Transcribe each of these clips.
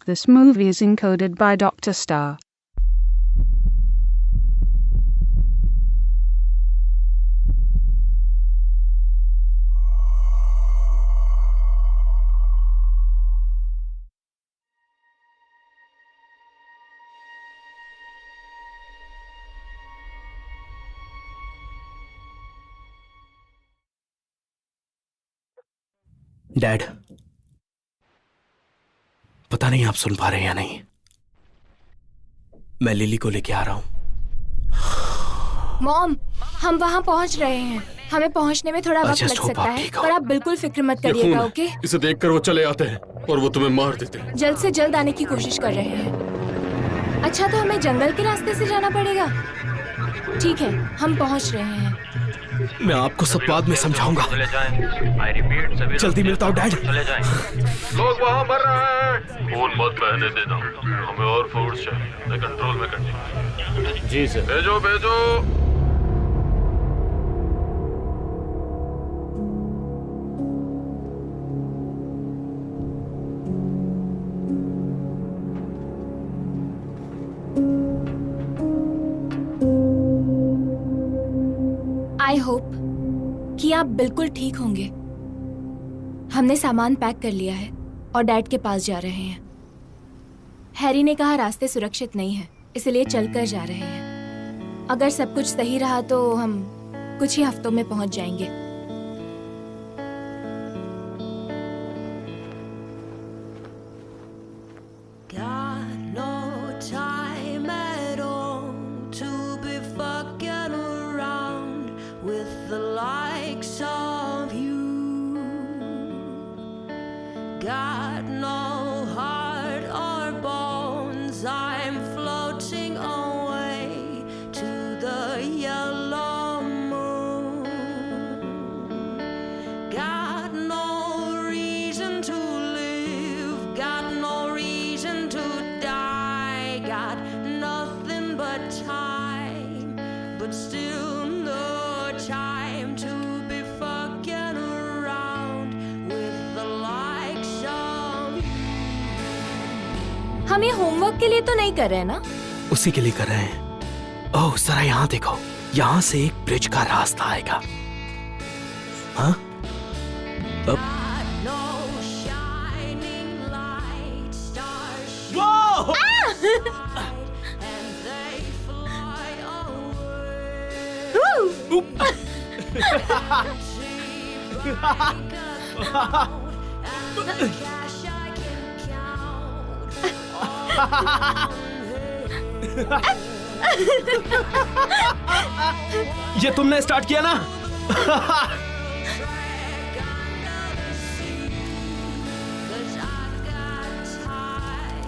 This movie is encoded by Dr. Star. Dad, पता नहीं आप सुन पा रहे हैं या नहीं। मैं लिली को लेके आ रहा हूं। मॉम, हम वहाँ पहुँच रहे हैं। हमें पहुँचने में थोड़ा वक्त Just लग hope सकता आप है, ठीक हो। पर आप बिल्कुल फिक्र मत ये करिएगा, खून ओके? है। इसे देखकर वो चले आते हैं और वो तुम्हें मार देते हैं। जल्द से जल्द आने की कोशिश कर रहे हैं। अच्छा, तो हमें जंगल के रास्ते से जाना पड़ेगा। ठीक है, हम पहुँच रहे हैं। मैं आपको सब बाद में समझाऊंगा। जल्दी मिलता हूँ डैड। लोग वहाँ मर रहे हैं। खून मत बहने देना। हमें और फोर्स चाहिए। मैं कंट्रोल में करनी। जी सर। भेजो भेजो। आई होप कि आप बिल्कुल ठीक होंगे। हमने सामान पैक कर लिया है और डैड के पास जा रहे हैं। हैरी ने कहा रास्ते सुरक्षित नहीं है, इसलिए चलकर जा रहे हैं। अगर सब कुछ सही रहा तो हम कुछ ही हफ्तों में पहुंच जाएंगे। Got no heart or bones. I'm floating away to the yellow moon. Got no reason to live. Got no reason to die. Got nothing but time, but still no time to be fucking around with the likes of you. हम ये homework के लिए तो नहीं कर रहे हैं ना? उसी के लिए कर रहे हैं। ओह जरा यहाँ देखो, यहाँ से एक ब्रिज का रास्ता आएगा। हाँ? अब Got no shining light, stars Whoa! and they fly away. And the cash I can count. ये तुमने स्टार्ट किया ना? Cause I've got time,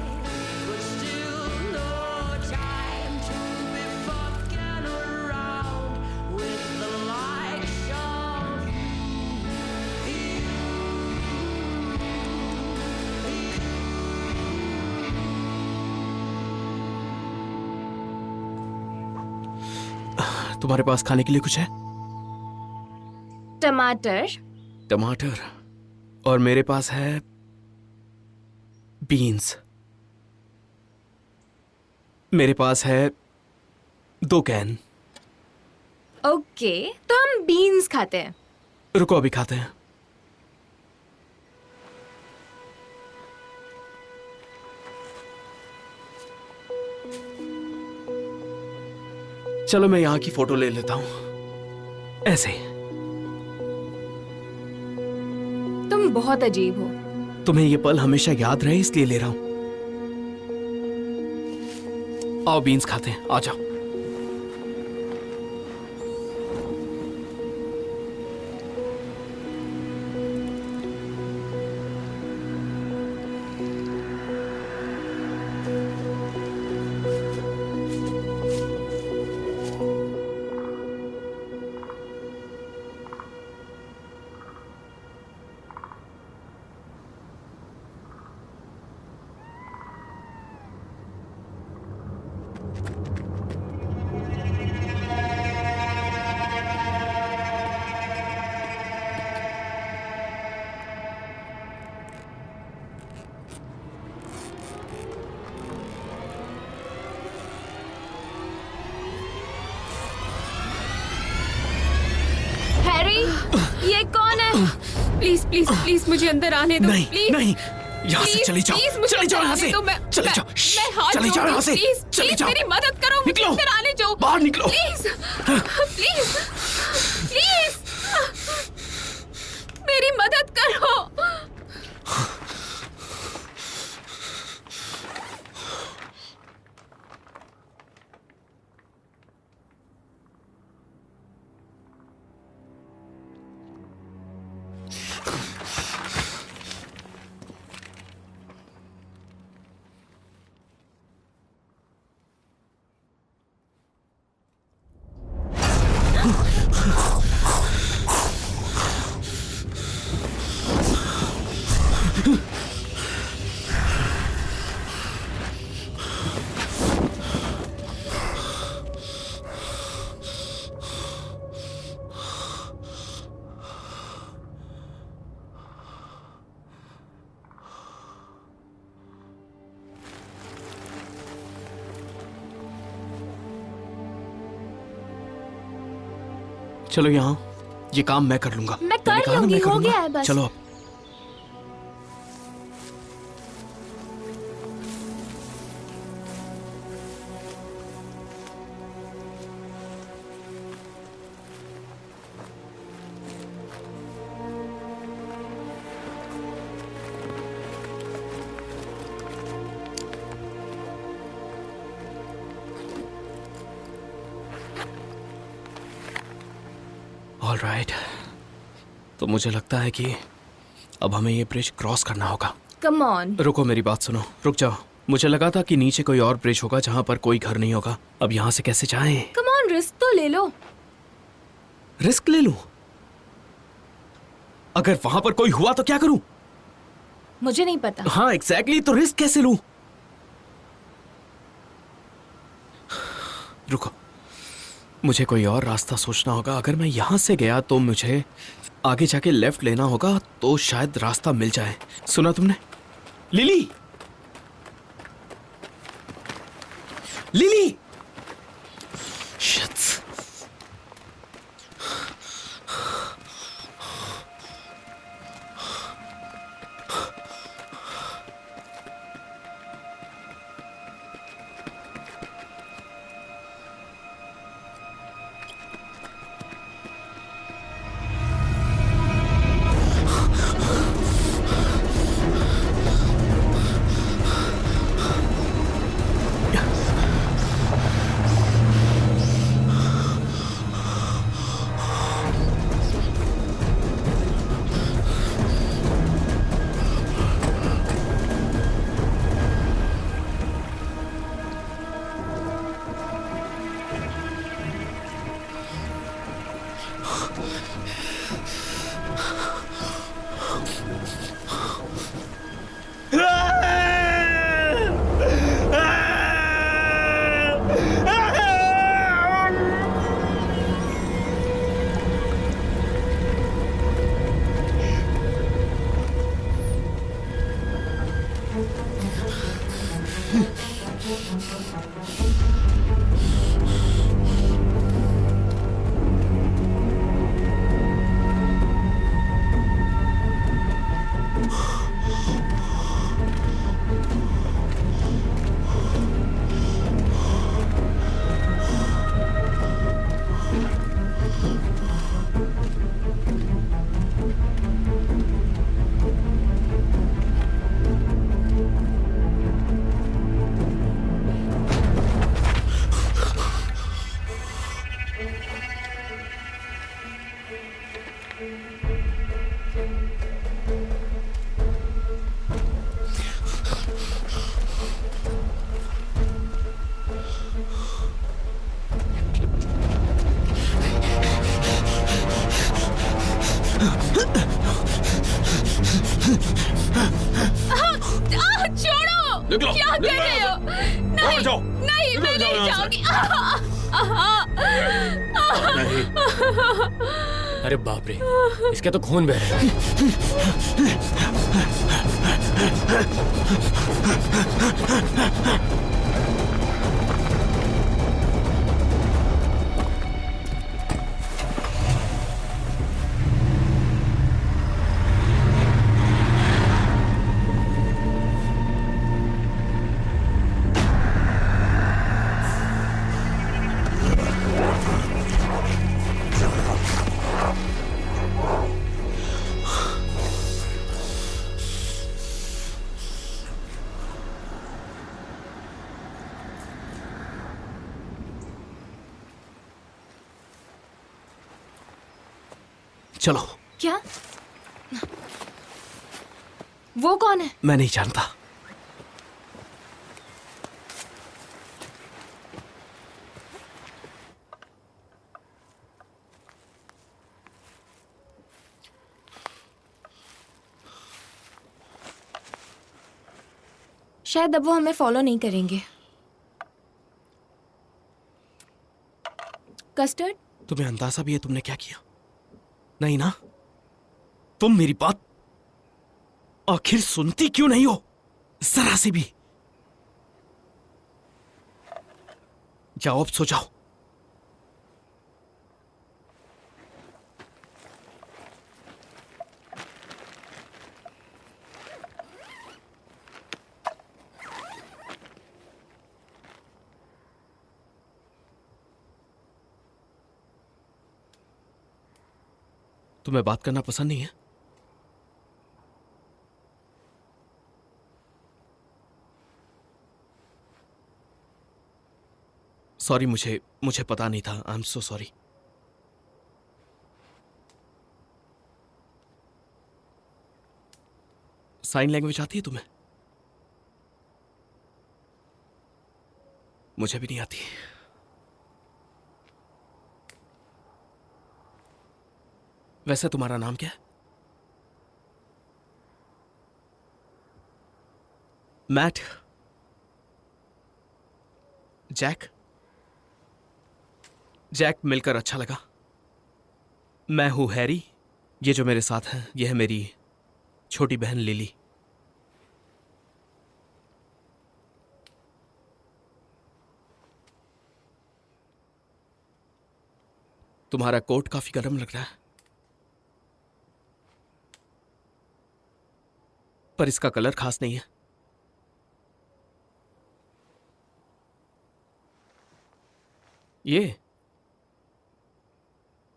but still no time to be fucking around with the likes of तुम्हारे पास खाने के लिए कुछ है? टमाटर। टमाटर। और मेरे पास है बीन्स। मेरे पास है 2 कैन। ओके, तो हम बीन्स खाते हैं। रुको अभी खाते हैं। चलो मैं यहाँ की फोटो ले लेता हूँ। ऐसे। तुम बहुत अजीब हो। तुम्हें ये पल हमेशा याद रहे इसलिए ले रहा हूं। आओ बीन्स खाते हैं, आ जाओ। प्लीज प्लीज प्लीज मुझे अंदर आने दो। नहीं प्लीज नहीं, यहाँ से प्लीज, चली जाओ, प्लीज मुझे चली जाओ यहाँ अंदर से, आने दो, चली जाओ, मैं हाथ चली जाओ जोड़ रही यहाँ हूँ, से, प्लीज चली प्लीज जाओ, मेरी मदद करो, मुझे निकलो, अंदर आने दो, बाहर निकलो, प्लीज प्लीज प्लीज मेरी मदद करो। चलो यहाँ, ये काम मैं कर लूंगा। मैं मैंने कर कहा ना, लूंगी, मैं हो करूंगा। गया है बस। चलो अब। ऑल राइट, तो मुझे लगता है कि अब हमें ये ब्रिज क्रॉस करना होगा। Come on. रुको, मेरी बात सुनो, रुक जाओ। मुझे लगा था कि नीचे कोई और ब्रिज होगा जहां पर कोई घर नहीं होगा। अब यहाँ से कैसे जाएं? कम ऑन, रिस्क तो ले लो। रिस्क ले लूं? अगर वहां पर कोई हुआ तो क्या करूं? मुझे नहीं पता। हाँ एग्जैक्टली, तो रिस्क कैसे लूं? रुको, मुझे कोई और रास्ता सोचना होगा। अगर मैं यहां से गया तो मुझे आगे जाके लेफ्ट लेना होगा, तो शायद रास्ता मिल जाए। सुना तुमने? Lily, lily! Shit. छोड़ो! निकलो, क्या कर रहे हो? नहीं, जाओ, नहीं, मैं जाओ नहीं यहाँ से। जाऊंगी। अरे बाप रे, इसके तो खून बह रहा है। चलो। क्या? वो कौन है? मैं नहीं जानता। शायद अब वो हमें फॉलो नहीं करेंगे। कस्टर्ड? तुम्हें अंदाजा भी है तुमने क्या किया? नहीं ना? तुम मेरी बात आखिर सुनती क्यों नहीं हो जरा से भी? जाओ अब सो जाओ। तुम्हें बात करना पसंद नहीं है? सॉरी, मुझे पता नहीं था। I am so sorry. Sign language आती है तुम्हें? मुझे भी नहीं आती। वैसे तुम्हारा नाम क्या है? मैट? जैक? जैक मिलकर अच्छा लगा। मैं हूं हैरी। ये जो मेरे साथ है ये है मेरी छोटी बहन लिली। तुम्हारा कोट काफी गर्म लग रहा है, पर इसका कलर खास नहीं है।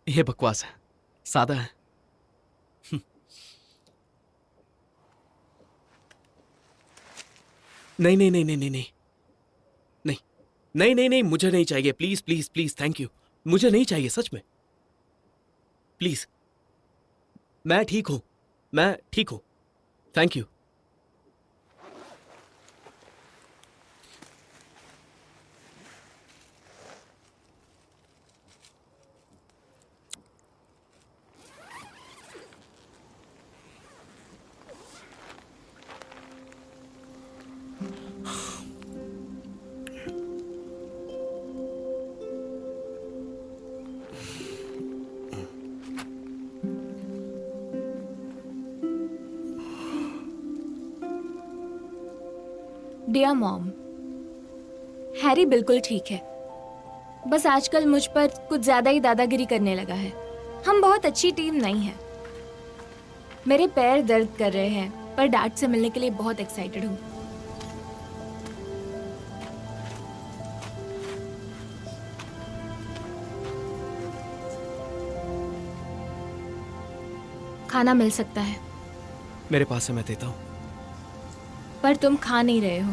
ये बकवास है, सादा है। नहीं नहीं नहीं नहीं नहीं नहीं नहीं नहीं नहीं नहीं, मुझे नहीं चाहिए। Please please please, thank you. मुझे नहीं चाहिए सच में, प्लीज। मैं ठीक हूं। Thank you. Dear mom, Harry बिल्कुल ठीक है। बस आजकल मुझ पर कुछ ज्यादा ही दादागिरी करने लगा है। हम बहुत अच्छी टीम नहीं है। मेरे पैर दर्द कर रहे हैं, पर डैड से मिलने के लिए बहुत एक्साइटेड हूँ। खाना मिल सकता है, मेरे पास है, मैं देता हूं। पर तुम खा नहीं रहे हो।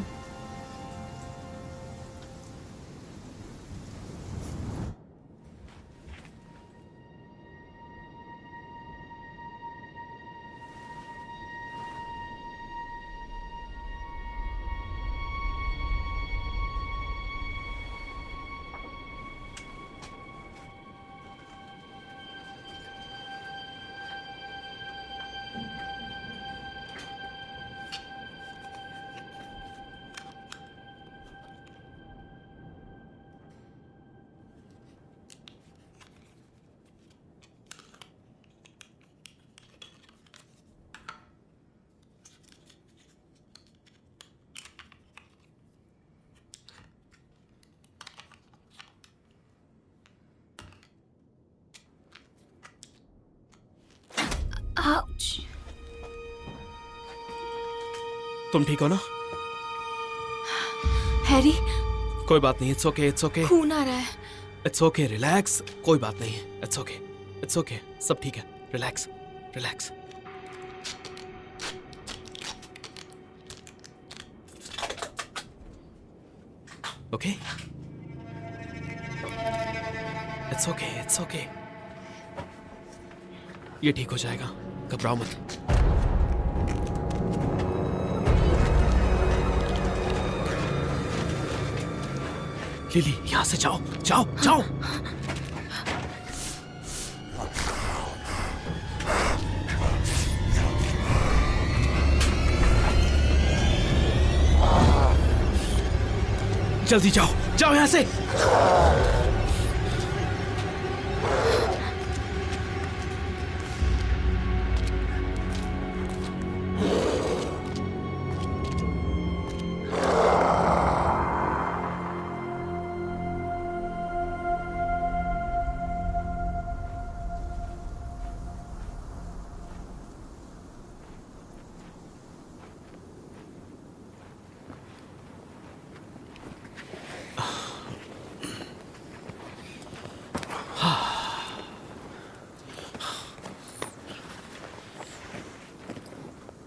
Ouch. तुम ठीक हो ना? हैरी, कोई बात नहीं, इट्स ओके, इट्स ओके, खून आ रहा है। It's okay, relax. कोई बात नहीं है, इट्स ओके, इट्स ओके, सब ठीक है। Relax, relax. Okay, it's okay, it's okay. ये ठीक हो जाएगा, घबराओ मत। लिली, यहां से जाओ, जाओ, जाओ। जल्दी जाओ, जाओ यहां से।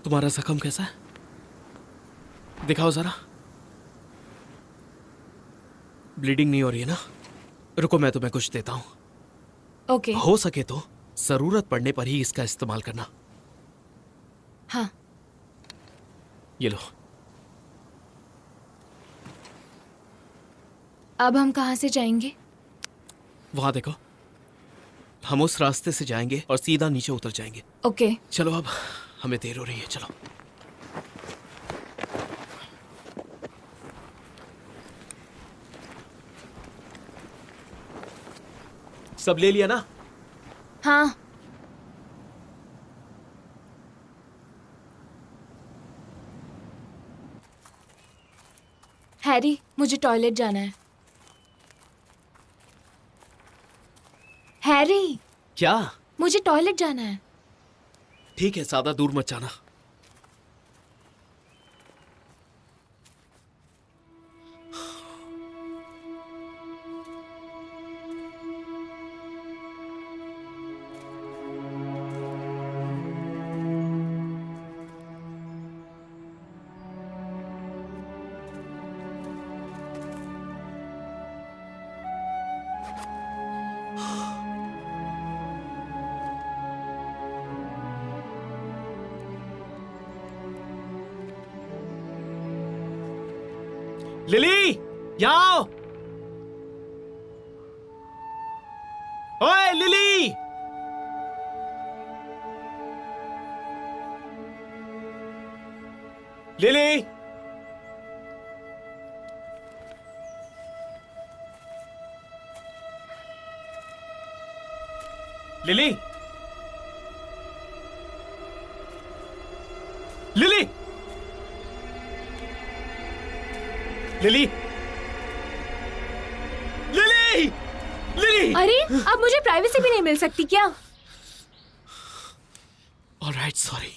तुम्हारा जख्म कैसा है? दिखाओ जरा। ब्लीडिंग नहीं हो रही है ना? रुको, मैं तुम्हें कुछ देता हूं। ओके। हो सके तो जरूरत पड़ने पर ही इसका इस्तेमाल करना। हाँ। ये लो। अब हम कहाँ से जाएंगे? वहां देखो, हम उस रास्ते से जाएंगे और सीधा नीचे उतर जाएंगे। ओके। चलो, अब हमें देर हो रही है, चलो। सब ले लिया ना? हाँ। हैरी, मुझे टॉयलेट जाना है। हैरी, क्या? मुझे टॉयलेट जाना है। ठीक है, ज्यादा दूर मत जाना। लिली, यहाँ आओ। ओए lily, lily, lily, lily, lily, lily, lily. अरे, अब मुझे प्राइवेसी भी नहीं मिल सकती क्या? Alright, sorry.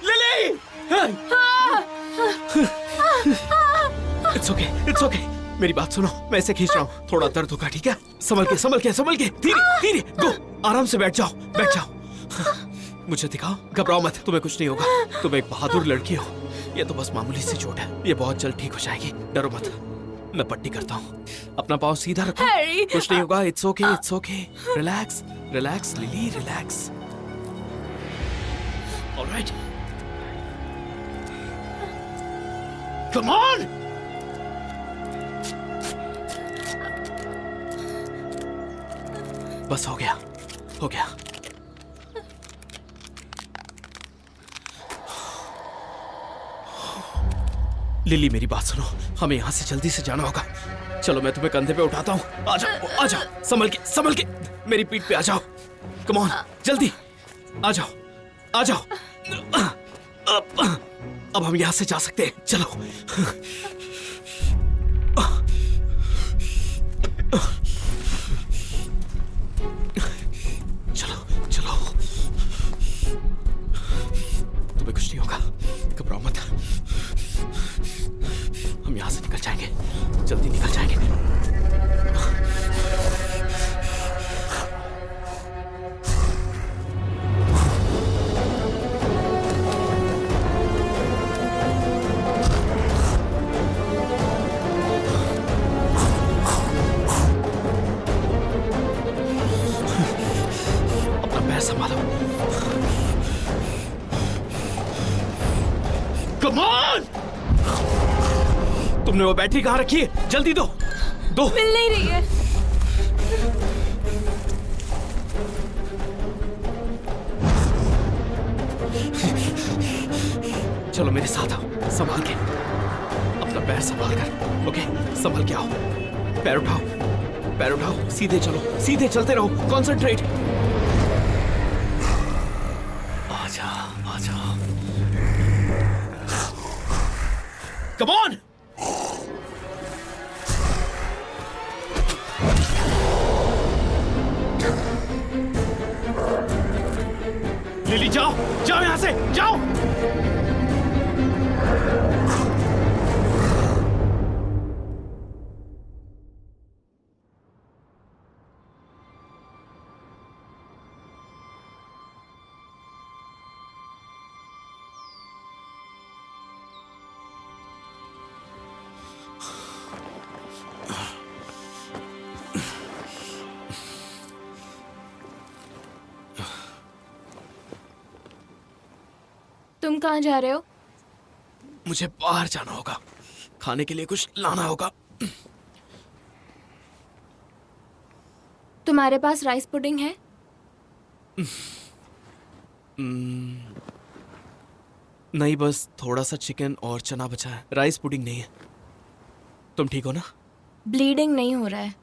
Lily! It's okay, it's okay. मेरी बात सुनो, मैं इसे खींच रहा हूँ। थोड़ा दर्द होगा, ठीक है? संभल के, संभल के, संभल के। धीरे धीरे, गो। आराम से बैठ जाओ, बैठ जाओ। मुझे दिखाओ, घबराओ मत, तुम्हें कुछ नहीं होगा। तुम एक बहादुर लड़की हो। ये तो बस मामूली सी चोट है, ये बहुत जल्द ठीक हो जाएगी। डरो मत, मैं पट्टी करता हूँ। अपना पाँव सीधा रखो, हैरी! कुछ नहीं होगा। It's okay, it's okay. Relax, relax lily, relax. Alright, come on. बस हो गया, हो गया। लिली, मेरी बात सुनो, हमें यहां से जल्दी से जाना होगा। चलो, मैं तुम्हें कंधे पे उठाता हूं। आ जाओ, आ जाओ, संभल के, संभल के। मेरी पीठ पे आ जाओ। कम ऑन, जल्दी आ जाओ, आ जाओ। अब हम यहां से जा सकते हैं, चलो। चलो, चलो। तुम्हें कुछ नहीं होगा, घबराओ मत। हम यहां से निकल जाएंगे, जल्दी निकल जाएंगे। तुमने वो बैटरी कहाँ रखी है? जल्दी दो, दो। मिल नहीं रही है। चलो मेरे साथ आओ, संभाल के, अपना पैर संभाल कर। ओके, संभाल के आओ। पैर उठाओ, पैर उठाओ, सीधे चलो, सीधे चलते रहो, कॉन्सेंट्रेट। आजा, आजा। Come on. लिली जाओ, जाओ यहां से, जाओ। तुम कहाँ जा रहे हो? मुझे बाहर जाना होगा, खाने के लिए कुछ लाना होगा। तुम्हारे पास राइस पुडिंग है? नहीं, बस थोड़ा सा चिकन और चना बचा है, राइस पुडिंग नहीं है। तुम ठीक हो ना? ब्लीडिंग नहीं हो रहा है।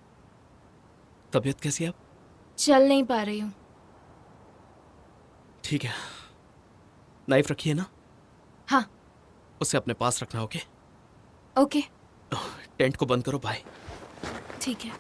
तबीयत कैसी है अब? चल नहीं पा रही हूँ। ठीक है, नाइफ रखी है ना? हाँ। उसे अपने पास रखना। ओके? ओके। टेंट को बंद करो। बाय। ठीक है।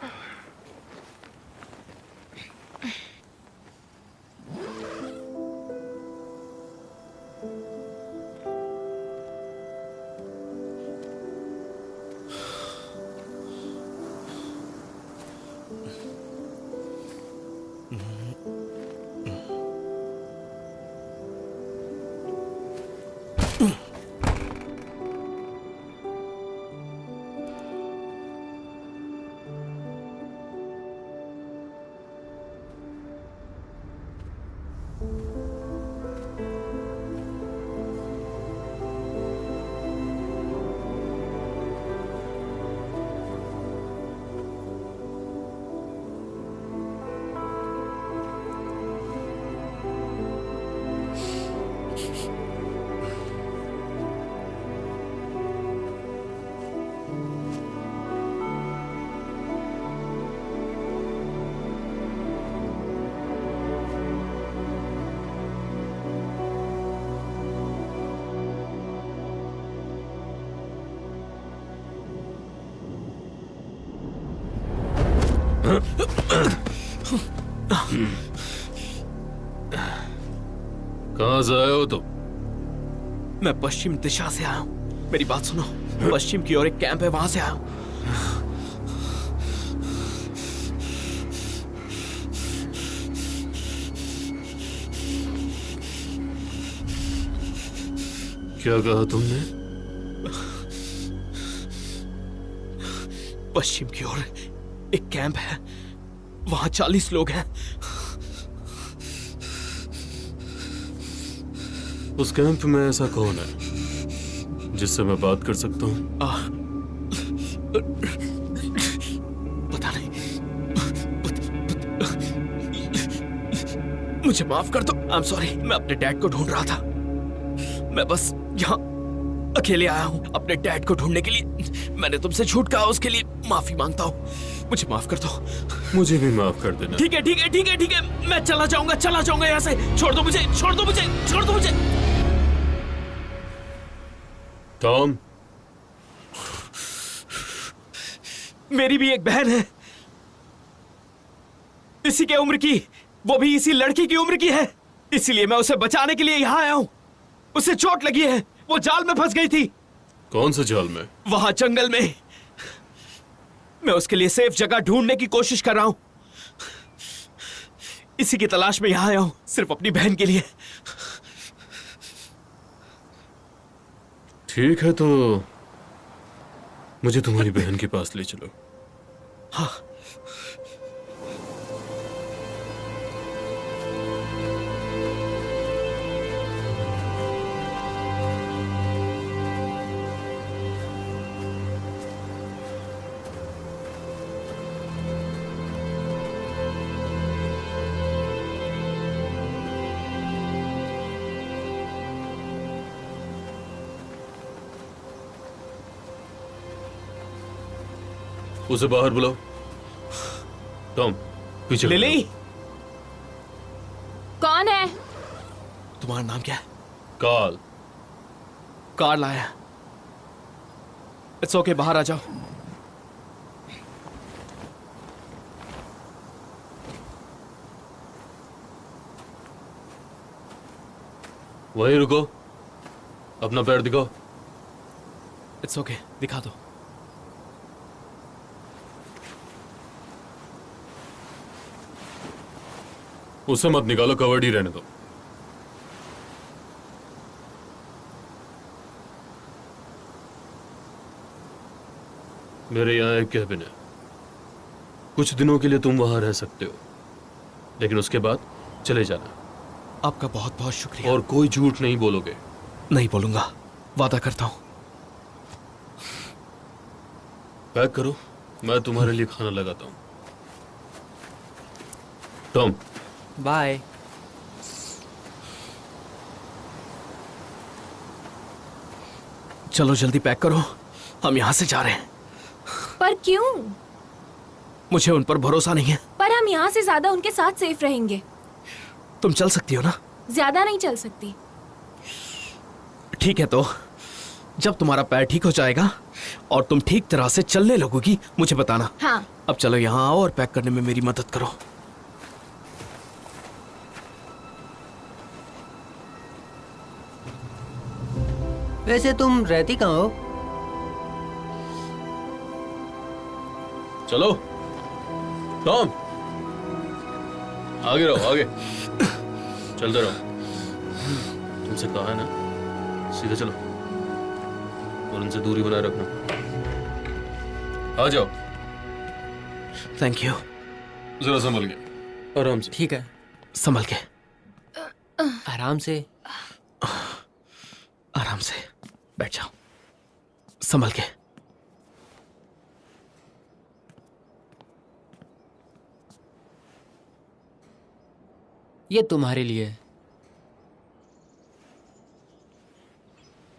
कहाँ से आए हो तुम? मैं पश्चिम दिशा से आया हूँ। मेरी बात सुनो, पश्चिम की ओर एक कैंप है, वहां से आया हूँ। क्या कहा तुमने? पश्चिम की ओर एक कैंप है, वहां 40 लोग हैं। उस कैंप में ऐसा कौन है जिससे मैं बात कर सकता हूँ? पता नहीं। मुझे माफ कर दो। I am sorry. मैं अपने डैड को ढूंढ रहा था। मैं बस यहाँ अकेले आया हूँ अपने डैड को ढूंढने के लिए। मैंने तुमसे झूठ कहा, उसके लिए माफी मांगता हूँ। मुझे माफ कर दो। मुझे भी माफ कर देना। ठीक है, ठीक है, ठीक है, ठीक है। मैं चला जाऊंगा यहाँ से। छोड़ दो मुझे, छोड़ दो मुझे, छोड़ दो मुझे। टॉम, मेरी भी एक बहन है, इसी के उम्र की, वो भी इसी लड़की की उम्र की है। इसीलिए मैं उसे बचाने के लिए यहाँ आया हूँ। उसे चोट लगी है, वो जाल में फंस गई थी। कौन से जाल में? वहां जंगल में। मैं उसके लिए सेफ जगह ढूंढने की कोशिश कर रहा हूं। इसी की तलाश में यहां आया हूं, सिर्फ अपनी बहन के लिए। ठीक है, तो मुझे तुम्हारी बहन के पास ले चलो। हाँ। उसे बाहर बुलाओ। टॉम, पीछे लिली, कौन है? तुम्हारा नाम क्या है? कार्ल। कार्ल आया। इट्स ओके, बाहर आ जाओ। वहीं रुको, अपना पैर दिखाओ। इट्स ओके, दिखा दो। उसे मत निकालो, कवर्ड ही रहने दो। मेरे यहाँ एक कैबिन है। कुछ दिनों के लिए तुम वहां रह सकते हो, लेकिन उसके बाद चले जाना। आपका बहुत बहुत शुक्रिया। और कोई झूठ नहीं बोलोगे। नहीं बोलूंगा, वादा करता हूं। पैक करो, मैं तुम्हारे लिए खाना लगाता हूं। Tom, bye. चलो जल्दी पैक करो, हम यहां से जा रहे हैं। पर क्यों? मुझे उन पर भरोसा नहीं है। पर हम यहाँ से ज्यादा उनके साथ सेफ रहेंगे। तुम चल सकती हो ना? ज्यादा नहीं चल सकती। ठीक है, तो जब तुम्हारा पैर ठीक हो जाएगा और तुम ठीक तरह से चलने लगोगी, मुझे बताना। हाँ। अब चलो यहाँ आओ और पैक करने में मेरी मदद करो। वैसे तुम रहती कहाँ हो? चलो। टॉम, आगे रहो, आगे चलते रहो। तुमसे कहा है ना, सीधे चलो और उनसे दूरी बनाए रखना। आ जाओ। Thank you. जरा संभल के, आराम से। ठीक है, संभल के, आराम से। आराम से बैठ जाओ, संभल के। ये तुम्हारे लिए है।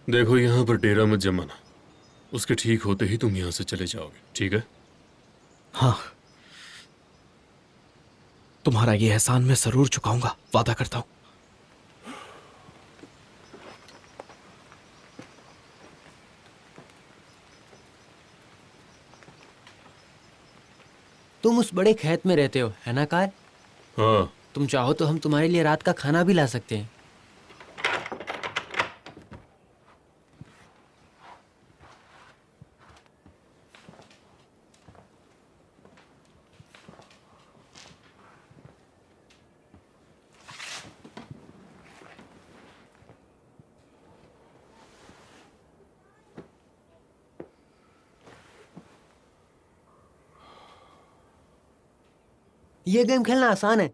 देखो, यहाँ पर डेरा मत जमाना। उसके ठीक होते ही तुम यहाँ से चले जाओगे, ठीक है? हाँ, तुम्हारा ये एहसान मैं जरूर चुकाऊंगा, वादा करता हूं। तुम उस बड़े खेत में रहते हो, है ना कार्ल? हाँ। तुम चाहो तो हम तुम्हारे लिए रात का खाना भी ला सकते हैं। ये गेम खेलना आसान है।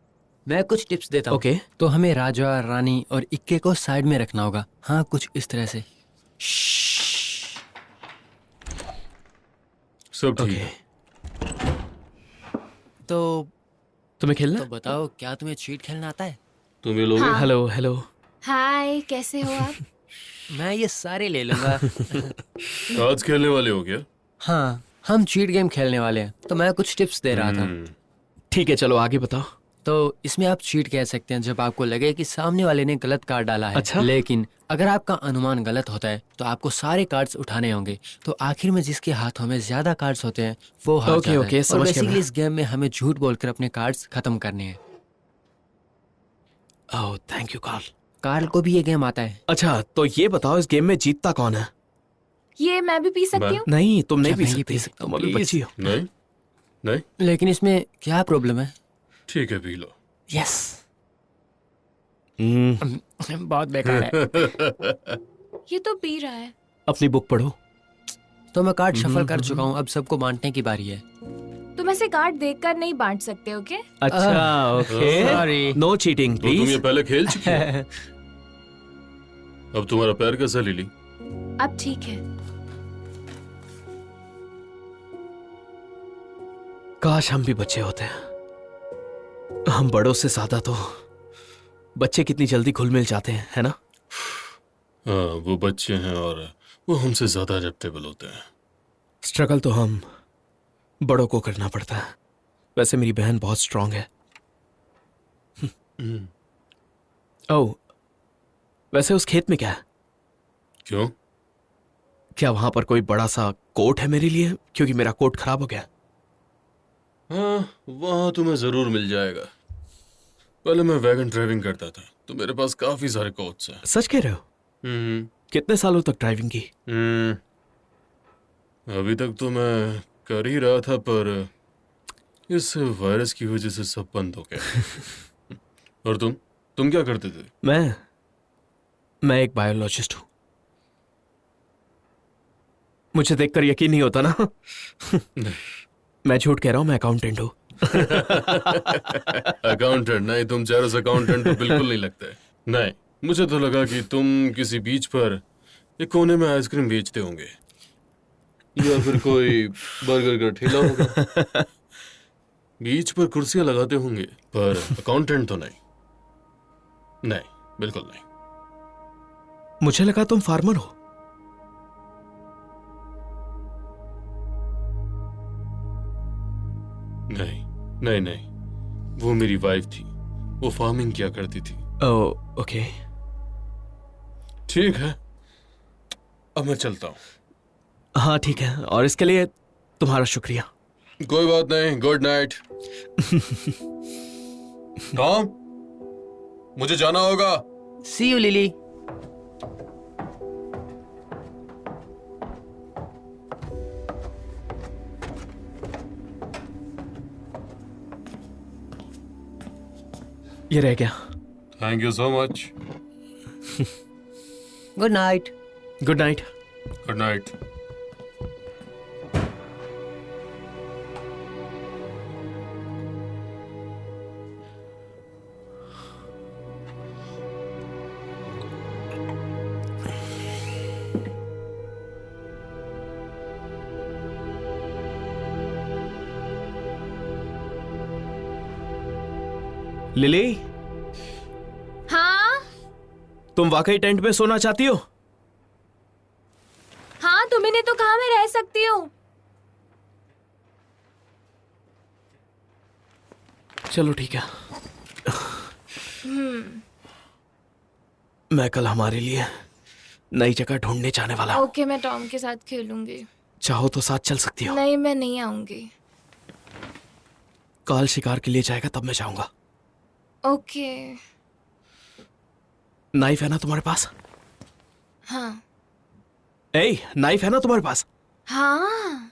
मैं कुछ टिप्स देता हूँ। ओके। तो हमें राजा, रानी और इक्के को साइड में रखना होगा। हाँ, कुछ इस तरह से। सब ठीक ओके, है। तो तुम्हें खेलना? बताओ, क्या तुम्हें चीट खेलना आता है? तुम ये लोगे? हाँ। Hello hello. हाय, कैसे हो आप? मैं ये सारे ले लूंगा। आज खेलने वाले हो क्या? हाँ, हम चीट गेम खेलने वाले हैं, तो मैं कुछ टिप्स दे रहा था। ठीक है, चलो आगे बताओ। तो इसमें आप चीट कह सकते हैं जब आपको लगे कि सामने वाले ने गलत कार्ड डाला है। अच्छा। लेकिन अगर आपका अनुमान गलत होता है तो आपको सारे कार्ड्स उठाने होंगे। तो आखिर में जिसके हाथों में ज्यादा कार्ड्स होते हैं वो हार ओके, जाता ओके, है। समझ और गया बेसिकली मैं। इस गेम में हमें झूठ बोलकर अपने कार्ड्स खत्म करने हैं। ओह, थैंक यू कार्ल। कार्ल को भी ये गेम आता है। अच्छा, तो ये बताओ, इस गेम में जीतता कौन है? ये मैं भी पी सकती मैं- हूँ? नहीं, तुम नहीं क्या पी मैं ये सकती। पी सकता हूँ, तुम अभी please? बच्ची हो। नहीं, नहीं, लेकिन इसमें क्या प्रॉब्लम है? ठीक है, पी लो। यस। बहुत बेकार है। ये तो पी रहा है। अपनी बुक पढ़ो। तो मैं कार्ड शफल कर चुका हूँ, अब सबको बांटने की बारी है। तुम ऐसे कार्ड देखकर नहीं बांट सकते, ओके? अच्छा, ओके। Sorry. नो चीटिंग तो तुम ये प्लीज। पहले खेल चुके हो। अब तुम्हारा पैर कैसा, लिली? अब ठीक है। काश हम भी बच्चे होते हैं। हम बड़ों से ज्यादा तो बच्चे कितनी जल्दी घुल मिल जाते हैं, है ना? हाँ, वो बच्चे हैं और वो हमसे ज्यादा एडेप्टेबल होते हैं। स्ट्रगल तो हम बड़ों को करना पड़ता है। वैसे मेरी बहन बहुत स्ट्रांग है। ओह, वैसे उस खेत में क्या है? क्यों? क्या वहां पर कोई बड़ा सा कोट है मेरे लिए? क्योंकि मेरा कोट खराब हो गया। हाँ, वहां तुम्हें जरूर मिल जाएगा। पहले मैं वैगन ड्राइविंग करता था तो मेरे पास काफी सारे कोट्स हैं। सच कह रहे हो? कितने सालों तक ड्राइविंग की? अभी तक तो मैं कर ही रहा था, पर इस वायरस की वजह से सब बंद हो गया। और तुम क्या करते थे? मैं एक बायोलॉजिस्ट हूं। मुझे देखकर यकीन नहीं होता ना? मैं झूठ कह रहा हूं, मैं अकाउंटेंट हूं। अकाउंटेंट? नहीं, तुम चारों अकाउंटेंट तो बिल्कुल नहीं लगते। नहीं, मुझे तो लगा कि तुम किसी बीच पर एक कोने में आइसक्रीम बेचते होंगे, या फिर कोई बर्गर का ठेला होगा। बीच पर कुर्सियां लगाते होंगे, पर अकाउंटेंट तो नहीं। नहीं, बिल्कुल नहीं। मुझे लगा तुम फार्मर हो। नहीं नहीं नहीं, वो मेरी वाइफ थी। वो फार्मिंग किया करती थी। ओह, ओके। ठीक है, अब मैं चलता हूँ। हाँ ठीक है, और इसके लिए तुम्हारा शुक्रिया। कोई बात नहीं, गुड नाइट। टॉम, मुझे जाना होगा। सी यू लिली। ये रह गया। Thank you so much. Good night. Good night. Good night. Lily, हाँ तुम वाकई टेंट में सोना चाहती हो? हाँ, तुम्हें ने तो कहा मैं रह सकती हूँ। चलो ठीक है। मैं कल हमारे लिए नई जगह ढूंढने जाने वाला हूँ। ओके, मैं टॉम के साथ खेलूंगी। चाहो तो साथ चल सकती हो। नहीं, मैं नहीं आऊंगी। काल शिकार के लिए जाएगा तब मैं जाऊंगा। ओके। नाइफ है ना तुम्हारे पास? हाँ नाइफ है ना तुम्हारे पास? हाँ।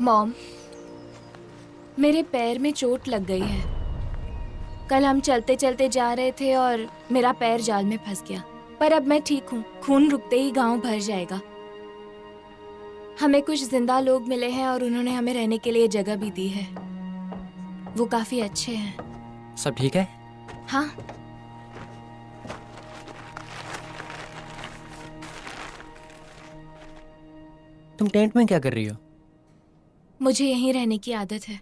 मॉम, मेरे पैर में चोट लग गई है। कल हम चलते चलते जा रहे थे और मेरा पैर जाल में फंस गया, पर अब मैं ठीक हूँ। खून रुकते ही गांव भर जाएगा। हमें कुछ जिंदा लोग मिले हैं और उन्होंने हमें रहने के लिए जगह भी दी है। वो काफी अच्छे हैं। सब ठीक है? हाँ। तुम टेंट में क्या कर रही हो? मुझे यहीं रहने की आदत है।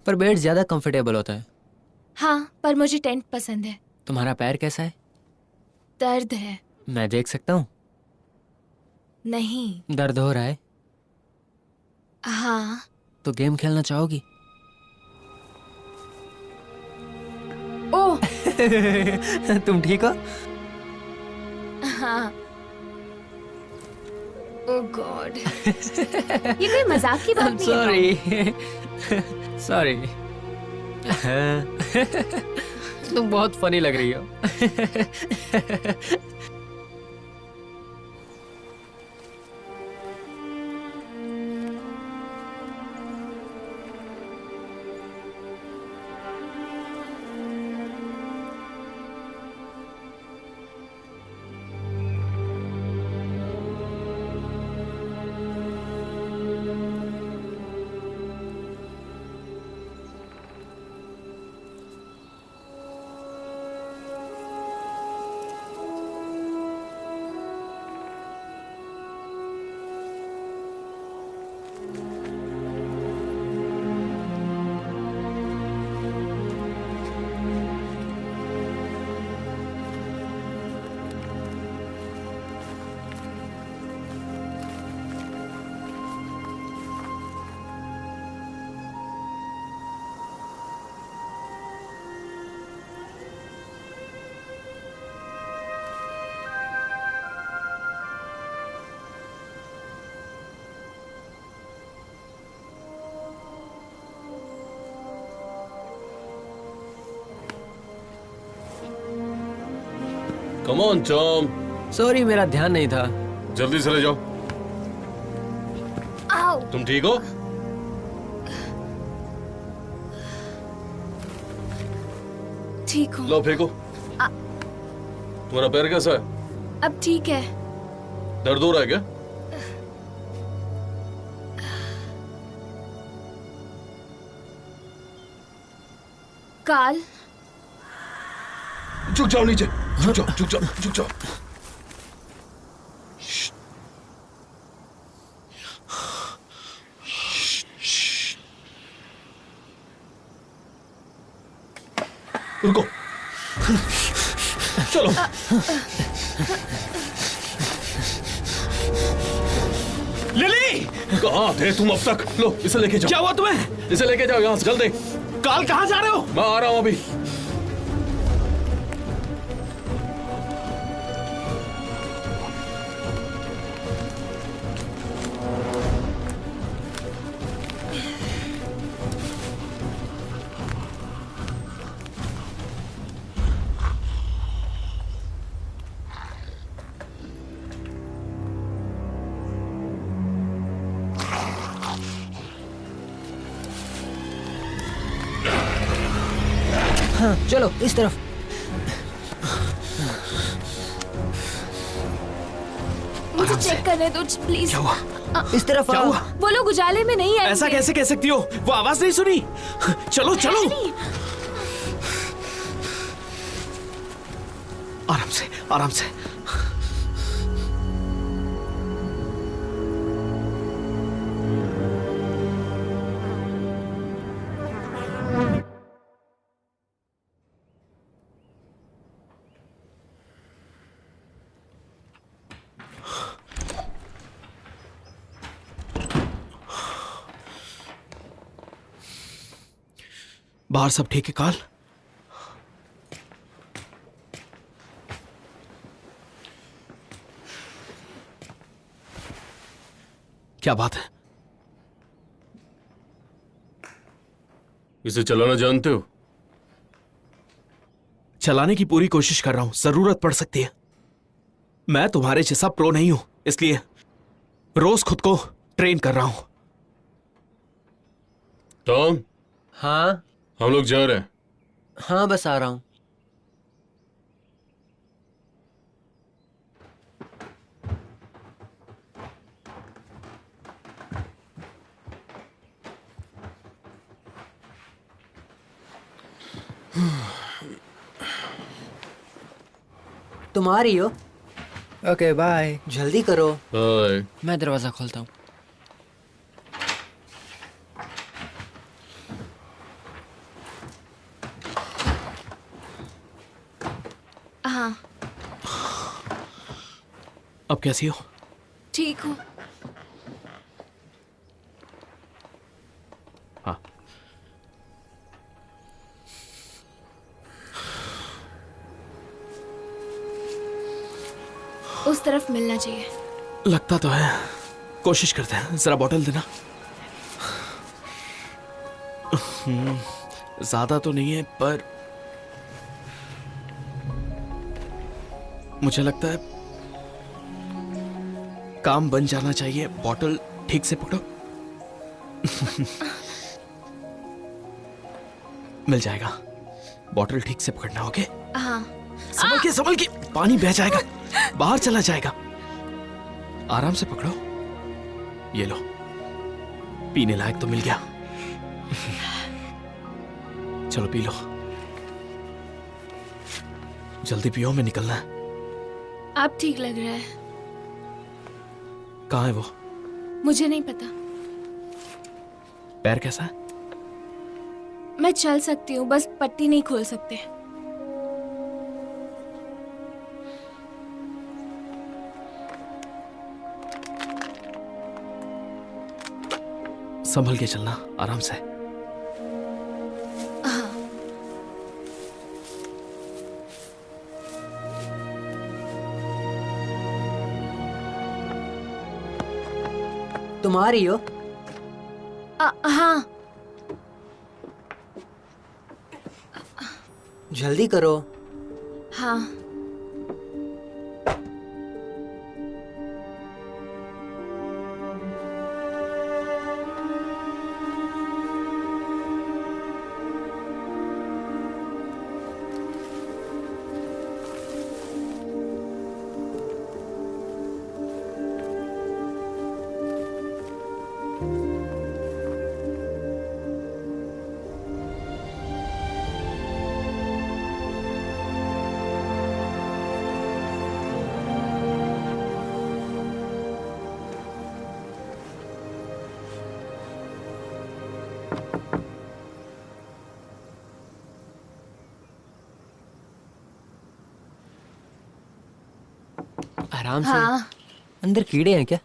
पर बेड ज्यादा कंफर्टेबल होता है। हाँ, पर मुझे टेंट पसंद है। तुम्हारा पैर कैसा है? दर्द है। मैं देख सकता हूँ? नहीं। दर्द हो रहा है? हाँ। तो गेम खेलना चाहोगी? ओह, तुम ठीक हो? हाँ। ओह गॉड। ये कोई मजाक की बात नहीं है। Sorry sorry. तुम बहुत फनी लग रही हो। कम ऑन टॉम, सॉरी मेरा ध्यान नहीं था। जल्दी चले जाओ। आओ। तुम ठीक हो? ठीक हूँ। लो फेंको। तुम्हारा पैर कैसा है? अब ठीक है। दर्द हो रहा है क्या? काल, झुक जाओ नीचे, झुक जाओ, झुक जाओ, झुक जाओ। रुको, चलो। लिली, कहाँ थे तुम अब तक? लो इसे लेके जाओ। क्या हुआ तुम्हें? इसे लेके जाओ यहाँ से जल्दी। काल कहाँ जा रहे हो? मैं आ रहा हूँ अभी। हाँ चलो इस तरफ। मुझे चेक करने दो प्लीज। क्या हुआ? इस तरफ क्या आओ। हुआ? वो लोग उजाले में नहीं आएंगे। ऐसा कैसे कह सकती हो? वो आवाज नहीं सुनी? चलो चलो, हैरी, आराम से, आराम से। बाहर सब ठीक है काल? क्या बात है? इसे चलाना जानते हो? चलाने की पूरी कोशिश कर रहा हूं, जरूरत पड़ सकती है। मैं तुम्हारे जैसा प्रो नहीं हूं, इसलिए रोज खुद को ट्रेन कर रहा हूं। टॉम, हाँ हम लोग जा रहे हैं। हाँ बस आ रहा हूँ। तुम आ रही हो? Okay bye. जल्दी करो। बाय। मैं दरवाजा खोलता हूँ। हाँ अब कैसी हो? ठीक हूँ। हाँ, उस तरफ मिलना चाहिए। लगता तो है, कोशिश करते हैं। जरा बॉटल देना। ज्यादा तो नहीं है, पर मुझे लगता है काम बन जाना चाहिए। बॉटल ठीक से पकड़ो। मिल जाएगा। बॉटल ठीक से पकड़ना, ओके? हाँ। संभल के, पानी बह जाएगा, बाहर चला जाएगा। आराम से पकड़ो। ये लो, पीने लायक तो मिल गया। चलो पी लो। जल्दी पियो, मैं निकलना है। आप ठीक लग रहा है। कहाँ है वो? मुझे नहीं पता। पैर कैसा है? मैं चल सकती हूँ, बस पट्टी नहीं खोल सकते। संभल के चलना, आराम से। हाँ। तुम आ रही हो? हाँ। जल्दी करो। हाँ। आराम से। हाँ। अंदर कीड़े हैं क्या?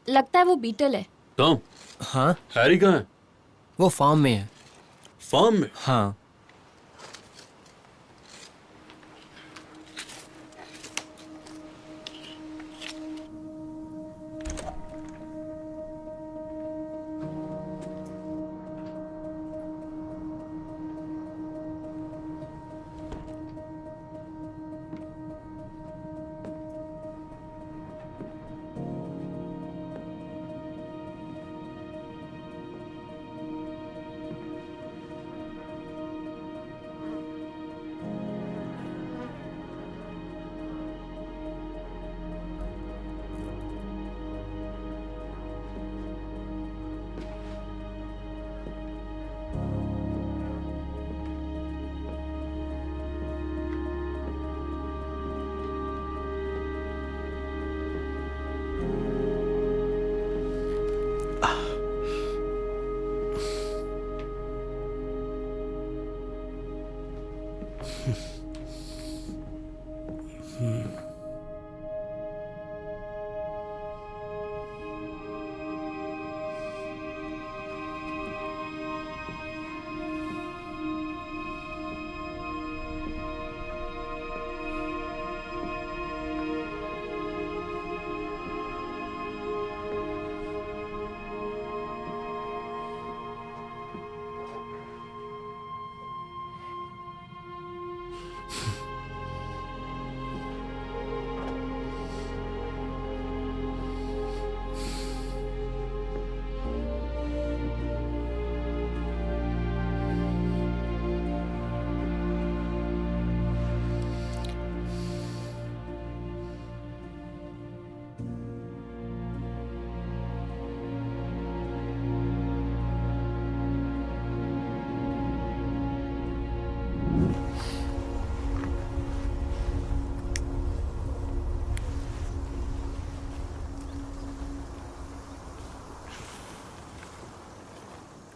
लगता है वो बीटल है। टॉम, हाँ, हैरी कहाँ है? वो फार्म में है। फार्म में? हाँ।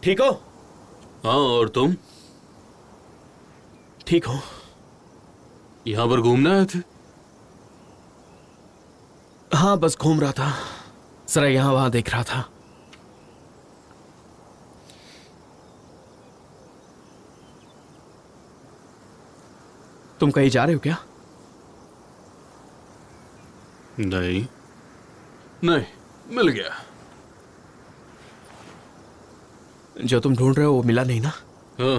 ठीक हो? हाँ, और तुम? ठीक हो? यहाँ पर घूमने आए थे? हाँ, बस घूम रहा था, जरा यहाँ वहां देख रहा था। तुम कहीं जा रहे हो क्या? नहीं नहीं, मिल गया। जो तुम ढूंढ रहे हो वो मिला नहीं ना? हाँ,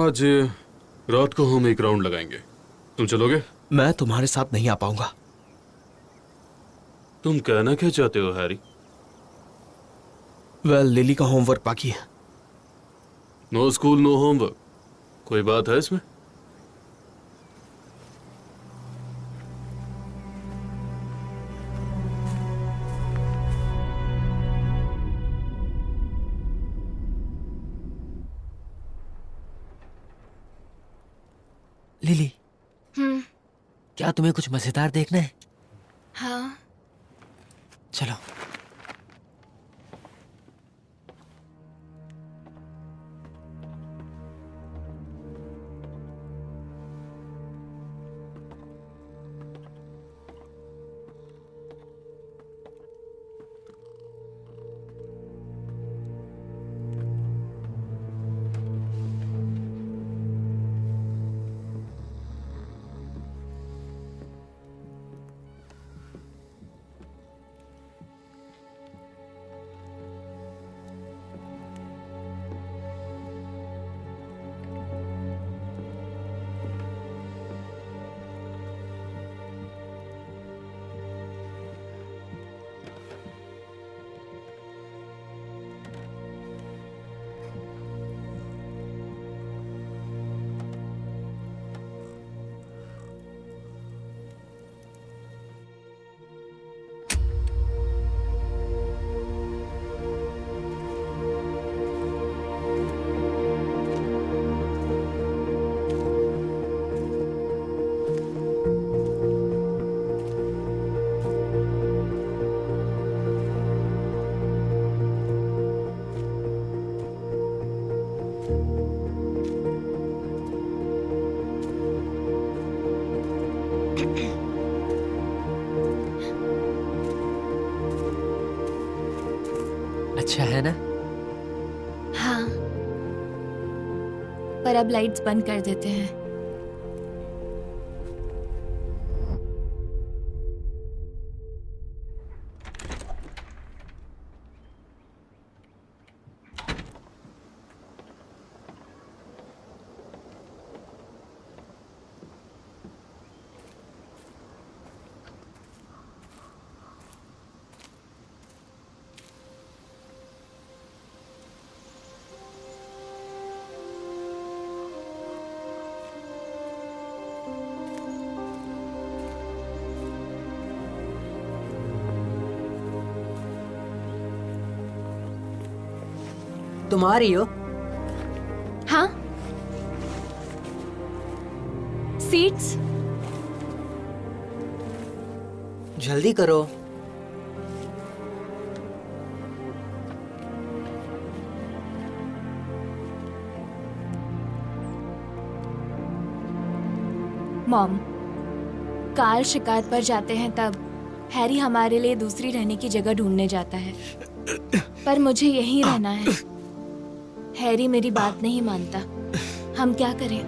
आज रात को हम एक राउंड लगाएंगे। तुम चलोगे? मैं तुम्हारे साथ नहीं आ पाऊंगा। तुम कहना क्या चाहते हो हैरी? लिली का होमवर्क बाकी है। नो स्कूल नो होमवर्क, कोई बात है इसमें? लिली, क्या तुम्हें कुछ मजेदार देखना है? हाँ। चलो। अच्छा है ना? हाँ, पर अब लाइट्स बंद कर देते हैं। तुम आ रही हो? हाँ, सीट्स। जल्दी करो। मॉम, काल शिकार पर जाते हैं तब हैरी हमारे लिए दूसरी रहने की जगह ढूंढने जाता है, पर मुझे यहीं रहना है। हैरी मेरी बात नहीं मानता। हम क्या करें?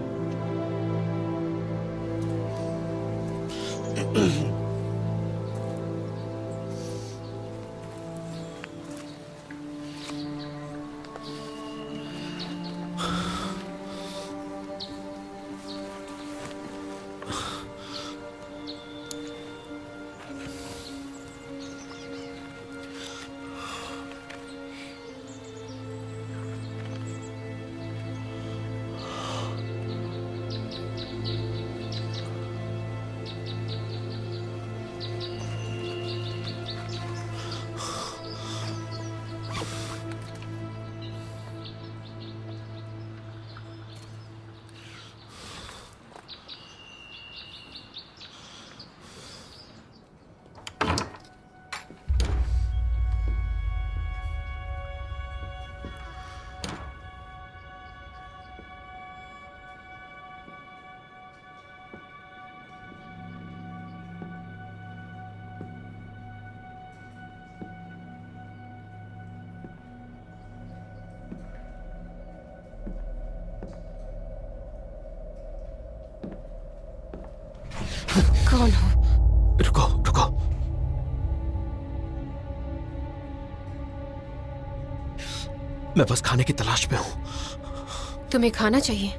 मैं बस खाने की तलाश में हूं। तुम्हें खाना चाहिए?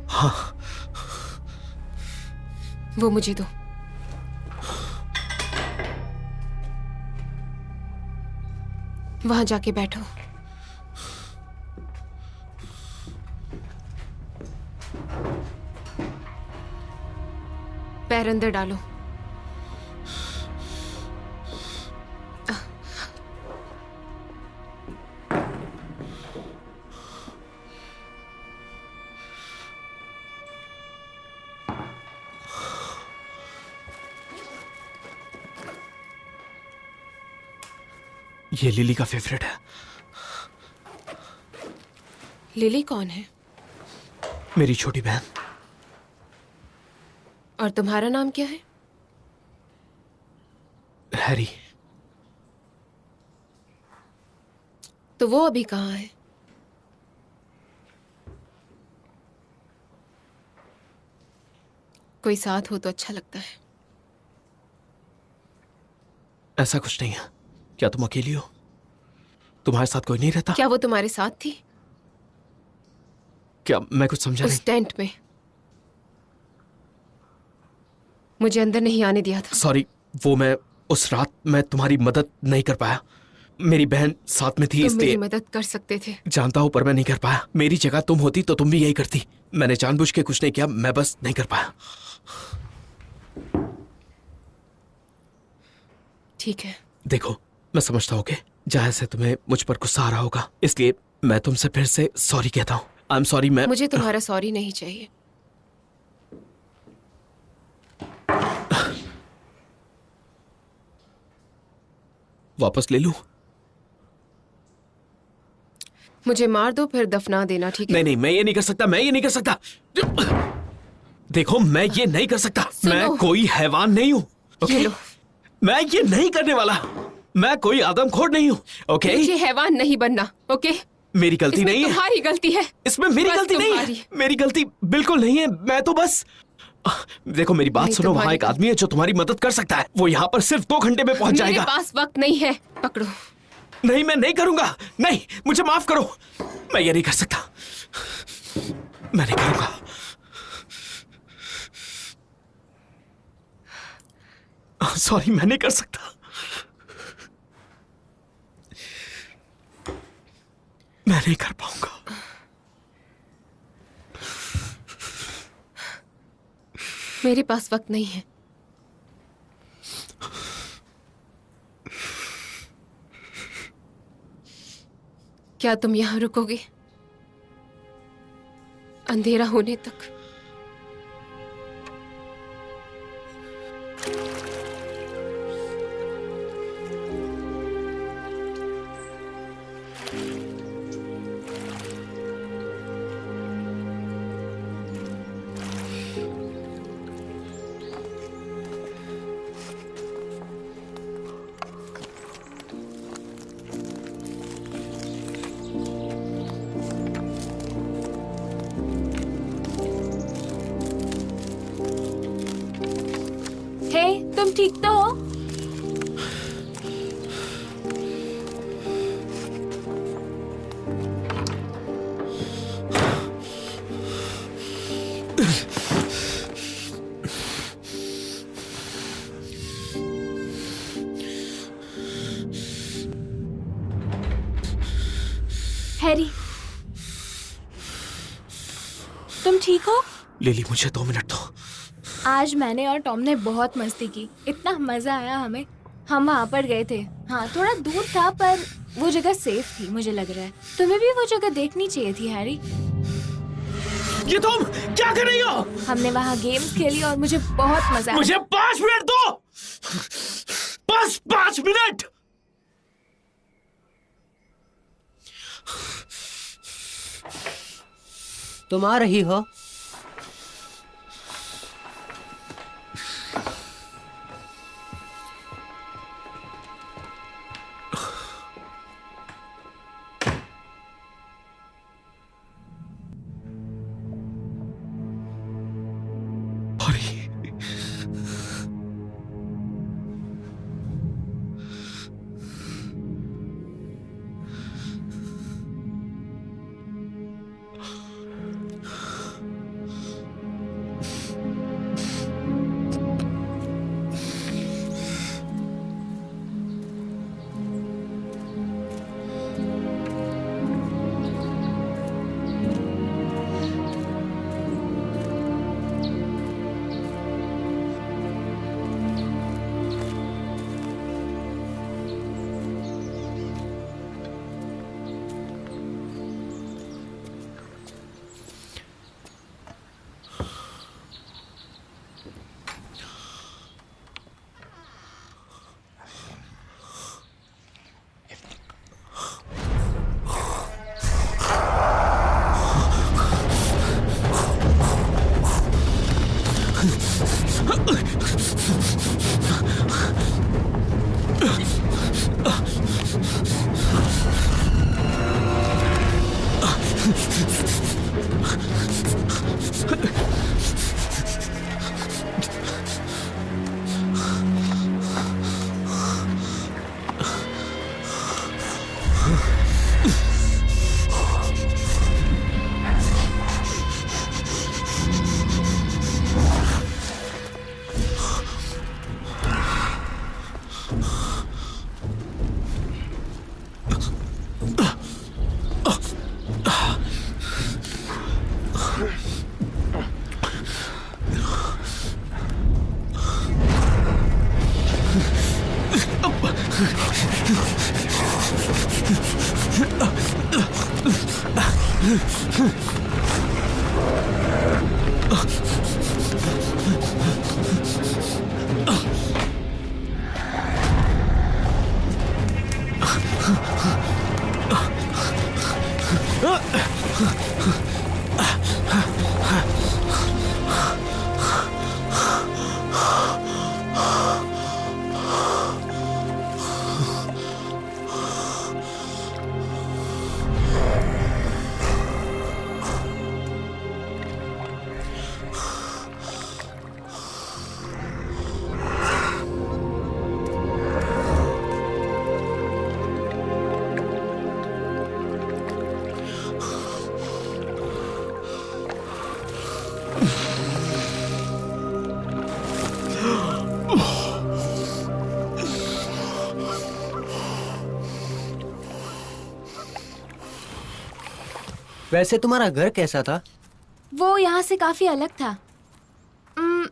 हाँ। वो मुझे दो। वहां जाके बैठो। पैर अंदर डालो। ये लिली का फेवरेट है। लिली कौन है? मेरी छोटी बहन। और तुम्हारा नाम क्या है? हैरी। तो वो अभी कहाँ है? कोई साथ हो तो अच्छा लगता है। ऐसा कुछ नहीं है। क्या तुम अकेली हो? तुम्हारे साथ कोई नहीं रहता? क्या वो तुम्हारे साथ थी? क्या मैं कुछ समझा नहीं? उस टेंट में मुझे अंदर नहीं आने दिया था। सॉरी, वो मैं उस रात मैं तुम्हारी मदद नहीं कर पाया। मेरी बहन साथ में थी तुम इसलिए। मेरी मदद कर सकते थे। जानता हूं पर मैं नहीं कर पाया। मेरी जगह तुम होती तो तुम भी यही करती। मैंने जानबूझ के कुछ नहीं किया, मैं बस नहीं कर पाया। ठीक है। देखो, मैं समझता हूँ कि जायज है तुम्हें मुझ पर गुस्सा आ रहा होगा, इसलिए मैं तुमसे फिर से सॉरी कहता हूँ। I am sorry. मैं मुझे तुम्हारा सॉरी नहीं चाहिए। वापस ले लूं? मुझे मार दो फिर दफना देना, ठीक है? नहीं नहीं, मैं ये नहीं कर सकता। मैं ये नहीं कर सकता। देखो, मैं ये नहीं कर सकता। सुनो। मैं कोई हैवान नहीं हूँ। ये लो। मैं ये नहीं करने वाला। मैं कोई आदमखोर नहीं हूँ। ओके? मुझे हैवान नहीं बनना। ओके? मेरी गलती इसमें नहीं है। तुम्हारी गलती है। इसमें मेरी बस गलती नहीं है। तुम्हारी। मेरी गलती बिल्कुल नहीं है। मैं तो बस देखो, मेरी बात नहीं, सुनो। वहां तुम्हारी एक आदमी है जो तुम्हारी मदद कर सकता है। वो यहाँ पर सिर्फ 2 घंटे में पहुंच मेरे जाएगा। पास वक्त नहीं है। पकड़ो। नहीं, मैं नहीं करूंगा। नहीं, मुझे माफ करो। मैं ये नहीं कर सकता। मैं नहीं करूंगा। सॉरी, मैं नहीं कर सकता। मैं नहीं कर पाऊंगा। मेरे पास वक्त नहीं है। क्या तुम यहां रुकोगे अंधेरा होने तक? हे, तुम ठीक तो हो? हैरी, तुम ठीक हो? लिली, मुझे 2 मिनट दो। आज मैंने और टॉम ने बहुत मस्ती की। इतना मजा आया हमें। हम वहाँ पर गए थे। हाँ, थोड़ा दूर था पर वो जगह सेफ थी, मुझे लग रहा है। तुम्हें भी वो जगह देखनी चाहिए थी हैरी। ये तुम क्या कर रही हो? हमने वहाँ गेम्स खेली और मुझे बहुत मजा आया। मुझे 5 मिनट दो। बस 5 मिनट। तुम आ रही हो? वैसे तुम्हारा घर कैसा था? वो यहाँ से काफी अलग था।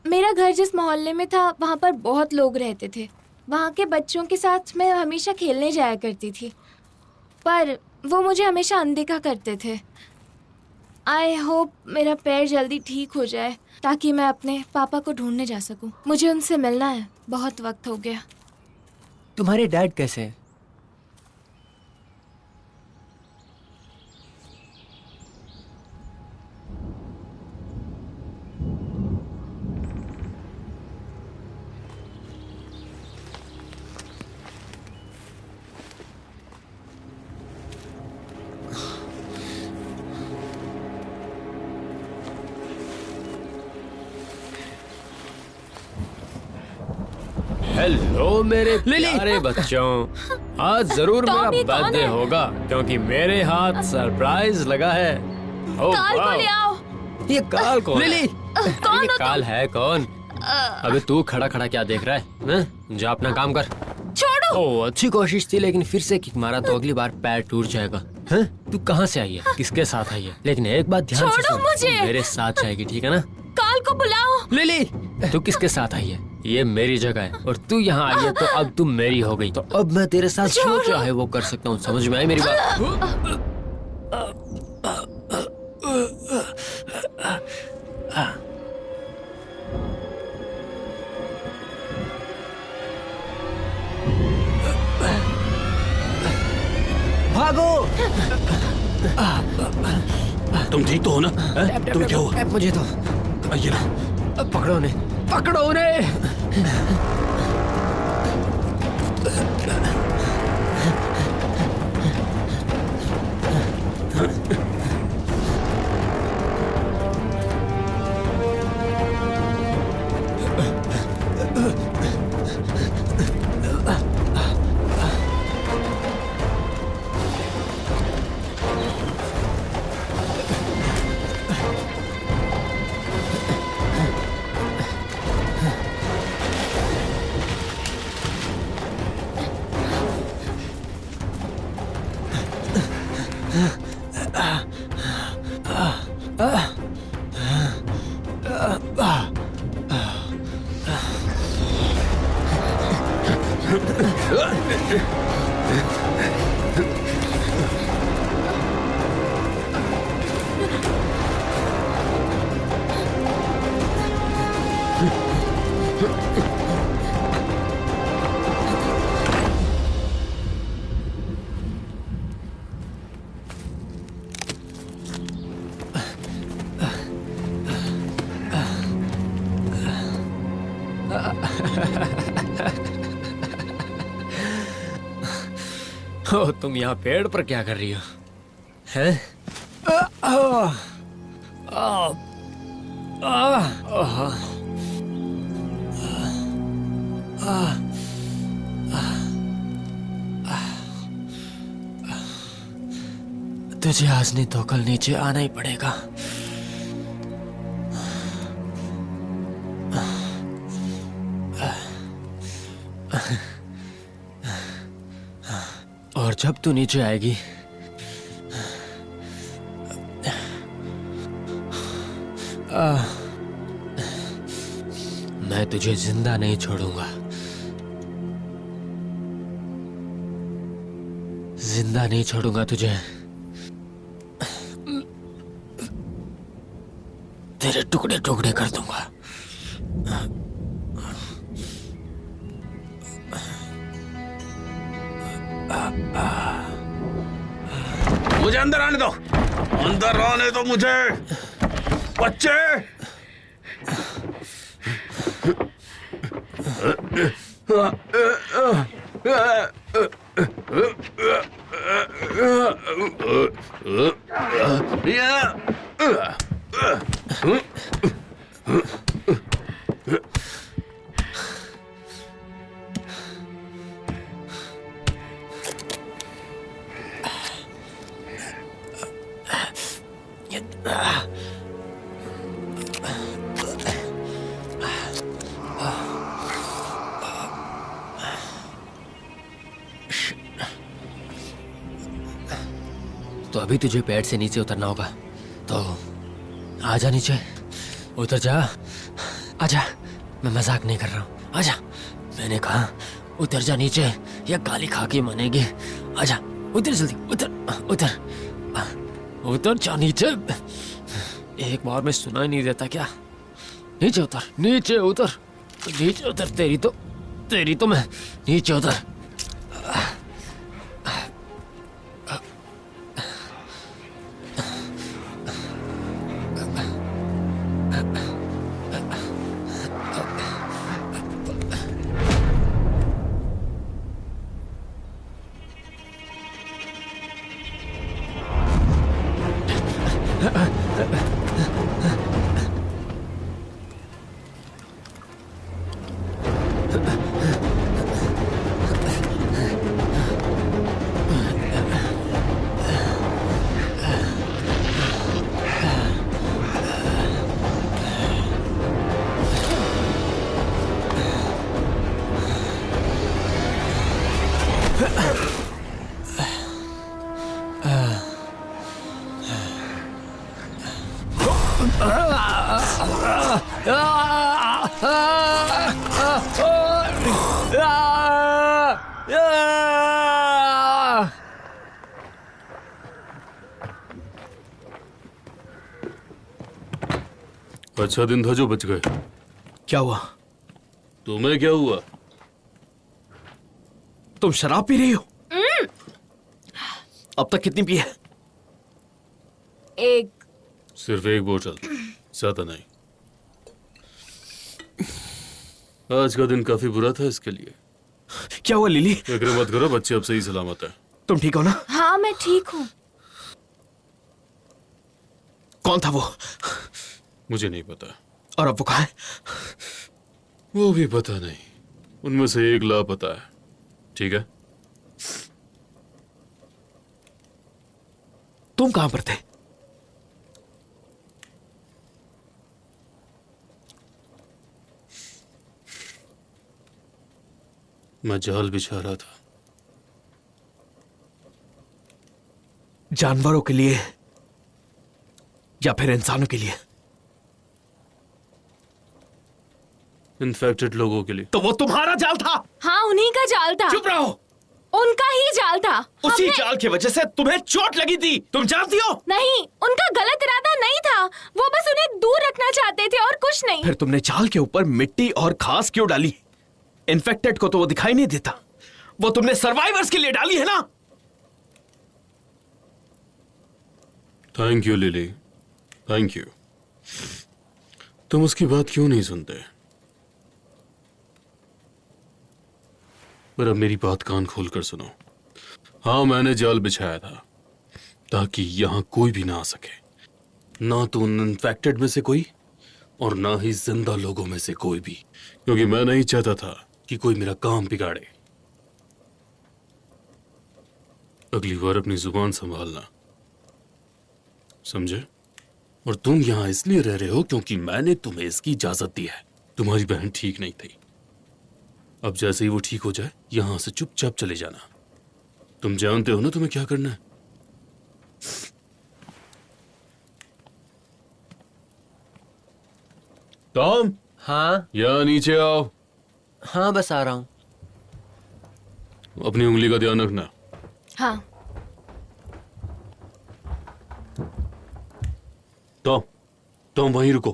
मेरा घर जिस मोहल्ले में था वहाँ पर बहुत लोग रहते थे। वहाँ के बच्चों के साथ मैं हमेशा खेलने जाया करती थी, पर वो मुझे हमेशा अनदेखा करते थे। आई होप मेरा पैर जल्दी ठीक हो जाए ताकि मैं अपने पापा को ढूंढने जा सकूं। मुझे उनसे मिलना है, बहुत वक्त हो गया। तुम्हारे डैड कैसे हैं? हेलो मेरे प्यारे बच्चों, आज जरूर मेरा टॉमी कौन बर्थडे है? होगा क्योंकि मेरे हाथ सरप्राइज लगा है। ओह, काल को वाह। ले आओ। ये काल कौन है? लिली! कौन ये हो काल है कौन? अबे तू खड़ा खड़ा क्या देख रहा है? हैं? जा अपना काम कर। छोड़ो। ओह, अच्छी कोशिश थी लेकिन फिर से किक मारा तो अगली बार पैर टूट जाएगा। हैं? तू कहाँ से आई है? किसके साथ आई है? लेकिन एक बात ध्यान से छोड़ो सुन, मुझे। तू मेरे साथ जाएगी, ठीक है ना? काल को बुलाओ। लिली! तू किसके साथ आई है? ये मेरी जगह है और तू यहाँ आई है तो अब तू मेरी हो गई। तो अब मैं तेरे साथ जो चाहे वो कर सकता हूँ। समझ में आई मेरी बात? भागो! तुम ठीक तो हो ना? तुम क्या हुआ? मुझे तो ये लो। पकड़ो उन्हें, पकड़ो उन्हें। ओ, तुम यहाँ पेड़ पर क्या कर रही हो? हैं? तुझे आज नहीं तो कल नीचे आना ही पड़ेगा। और जब तू नीचे आएगी मैं तुझे जिंदा नहीं छोड़ूंगा। जिंदा नहीं छोड़ूंगा तुझे। तेरे टुकड़े टुकड़े कर दूंगा। मुझे अंदर आने दो, अंदर आने दो मुझे, बच्चे। तो अभी तुझे पेड़ से नीचे उतरना होगा, तो आजा नीचे, उतर जा। आजा, मैं मजाक नहीं कर रहा हूँ। आजा, मैंने कहा उतर जा नीचे, या गाली खा के मनेगी। आजा, उतर जल्दी, उतर उतर उतर जा नीचे। एक बार में सुनाई नहीं देता क्या? नीचे उतर, नीचे उतर, नीचे उतर। तेरी तो मैं नीचे उतर। अच्छा दिन था जो बच गए। क्या हुआ? तुम्हें क्या हुआ? तुम शराब पी रही हो? अब तक कितनी पी है? एक। सिर्फ एक बोतल, ज्यादा नहीं। आज का दिन काफी बुरा था इसके लिए। क्या हुआ लिली? फिक्र मत करो, बच्चे अब सही सलामत है। तुम ठीक हो ना? हाँ, मैं ठीक हूँ। कौन था वो? मुझे नहीं पता। और अब वो कहाँ है? वो भी पता नहीं। उनमें से एक लापता है। ठीक है, तुम कहां पर थे? मैं जाल बिछा रहा था। जानवरों के लिए या फिर इंसानों के लिए? इन्फेक्टेड लोगों के लिए। तो वो तुम्हारा जाल था? हाँ, उन्हीं का जाल था। चुप रहो। उनका ही जाल था। उसी जाल की वजह से तुम्हें चोट लगी थी, तुम जानती हो? नहीं, उनका गलत इरादा नहीं था। वो बस उन्हें दूर रखना चाहते थे और कुछ नहीं। फिर तुमने जाल के ऊपर मिट्टी और घास क्यों डाली? इन्फेक्टेड को तो वो दिखाई नहीं देता। वो तुमने सर्वाइवर्स के लिए डाली है ना? Thank you lily, thank you. तुम उसकी बात क्यों नहीं सुनते? पर अब मेरी बात कान खोल कर सुनो। हाँ, मैंने जाल बिछाया था ताकि यहां कोई भी ना आ सके, ना तो उन इन्फेक्टेड में से कोई और ना ही जिंदा लोगों में से कोई भी, क्योंकि मैं नहीं चाहता था कि कोई मेरा काम बिगाड़े। अगली बार अपनी जुबान संभालना, समझे? और तुम यहां इसलिए रह रहे हो क्योंकि मैंने तुम्हें इसकी इजाजत दी है। तुम्हारी बहन ठीक नहीं थी, अब जैसे ही वो ठीक हो जाए यहां से चुपचाप चले जाना। तुम जानते हो ना तुम्हें क्या करना है। टॉम, हाँ यहाँ नीचे आओ। हाँ, बस आ रहा हूँ। अपनी उंगली का ध्यान रखना। हाँ। टॉम, टॉम वहीं रुको।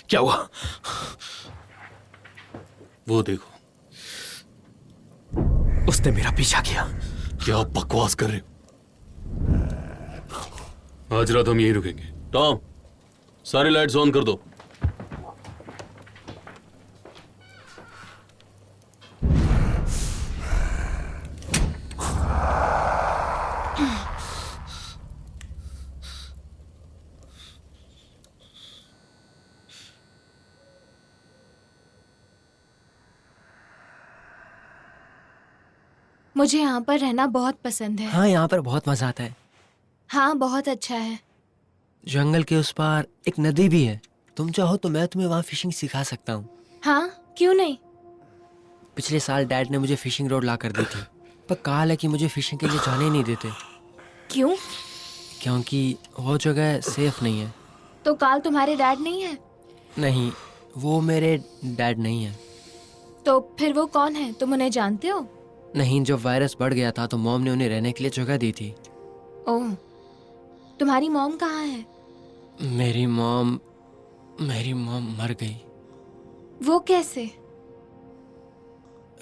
क्या हुआ? वो देखो। उसने मेरा पीछा किया। क्या बकवास कर रहे हो? आज रात हम यहीं रुकेंगे। टॉम, सारी लाइट्स ऑन कर दो। मुझे यहाँ पर रहना बहुत पसंद है। हाँ, यहाँ पर बहुत मजा आता है। हाँ, बहुत अच्छा है। जंगल के उस पार एक नदी भी है। तुम चाहो तो मैं तुम्हें वहाँ फिशिंग सिखा सकता हूँ। हाँ, क्यों नहीं। पिछले साल डैड ने मुझे फिशिंग रोड ला कर दी थी, पर कहा है कि मुझे फिशिंग के लिए जाने ही नहीं देते, क्यों? क्योंकि वो जगह सेफ नहीं है। तो काल तुम्हारे डैड नहीं है? नहीं, वो मेरे डैड नहीं है। तो फिर वो कौन है? तुम उन्हें जानते हो? नहीं, जब वायरस बढ़ गया था तो मॉम ने उन्हें रहने के लिए जगह दी थी। ओह, तुम्हारी मॉम कहाँ है? मेरी मॉम मर गई। वो कैसे?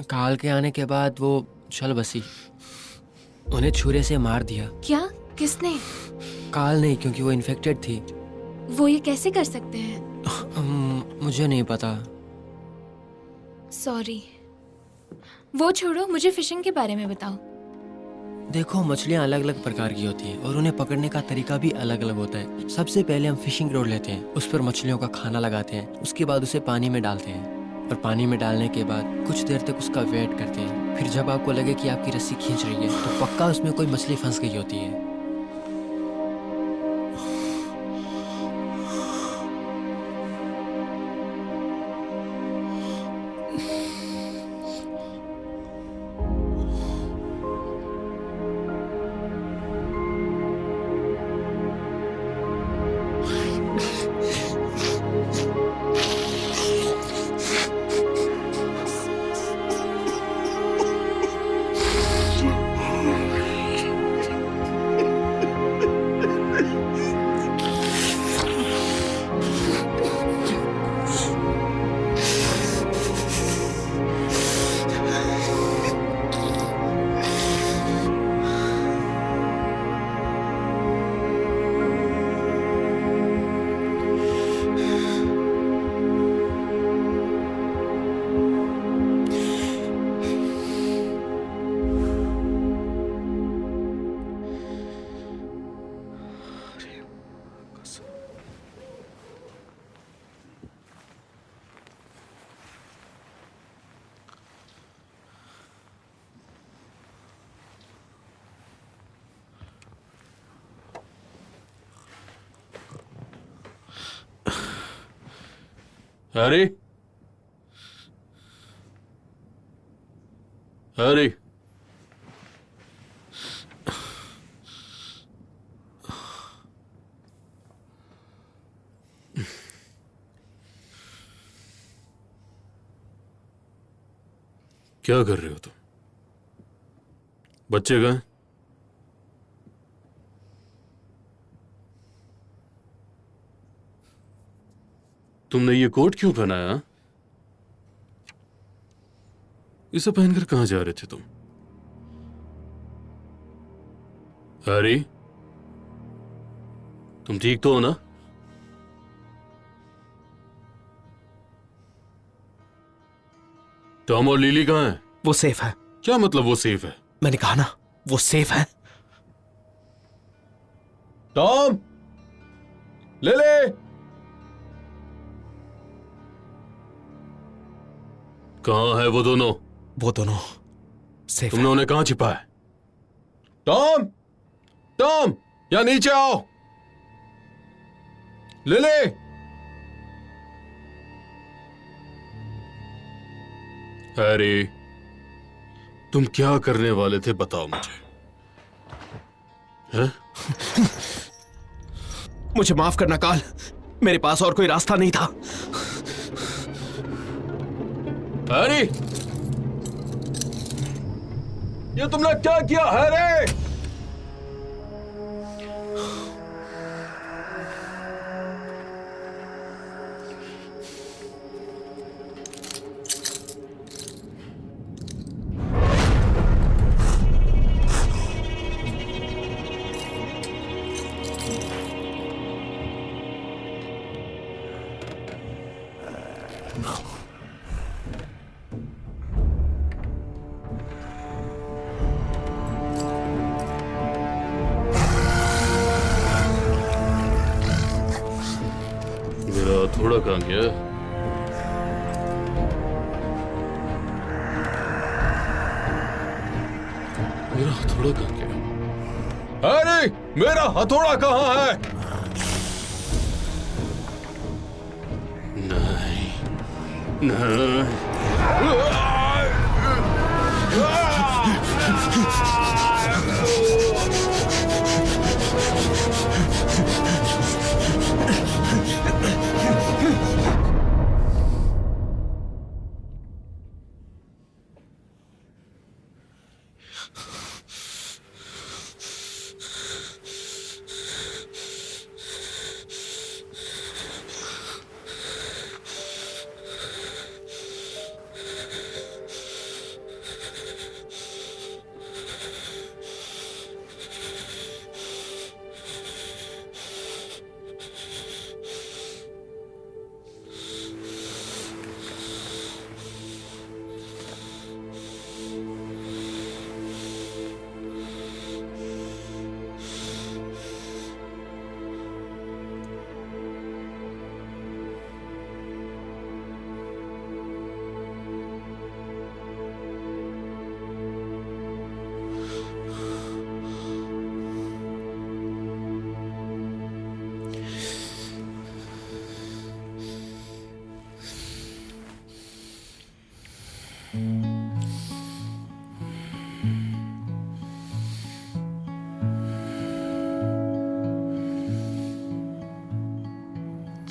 काल के आने के बाद वो चल बसी। उन्हें छुरे से मार दिया। क्या? किसने? काल नहीं, क्योंकि वो इन्फेक्टेड थी। वो ये कैसे कर सकते हैं? मुझे नहीं पता। सॉरी। वो छोड़ो, मुझे फिशिंग के बारे में बताओ। देखो, मछलियाँ अलग अलग प्रकार की होती हैं और उन्हें पकड़ने का तरीका भी अलग अलग होता है। सबसे पहले हम फिशिंग रोड लेते हैं, उस पर मछलियों का खाना लगाते हैं, उसके बाद उसे पानी में डालते हैं और पानी में डालने के बाद कुछ देर तक उसका वेट करते हैं। फिर जब आपको लगे कि आपकी रस्सी खींच रही है तो पक्का उसमें कोई मछली फंस गई होती है। हैरी, हैरी, क्या कर रहे हो तुम? बच्चे कहाँ हैं? तुमने ये कोट क्यों पहनाया? इसे पहनकर कहां जा रहे थे तुम? हैरी, तुम ठीक तो हो ना? टॉम और लिली कहाँ हैं? वो सेफ है। क्या मतलब वो सेफ है? मैंने कहा ना वो सेफ है। टॉम, लिली, कहाँ है वो दोनों? वो दोनों सेफ तुमने उन्हें कहाँ छिपा है? टॉम, टॉम, यहाँ नीचे आओ। लिली, हैरी, तुम क्या करने वाले थे बताओ मुझे। हैं? मुझे माफ करना काल, मेरे पास और कोई रास्ता नहीं था। हैरी, ये तुमने क्या किया हैरी? मेरा थोड़ा कहाँ गया? मेरा हथौड़ा कहाँ गया? अरे मेरा हथौड़ा कहाँ है? नहीं, नहीं।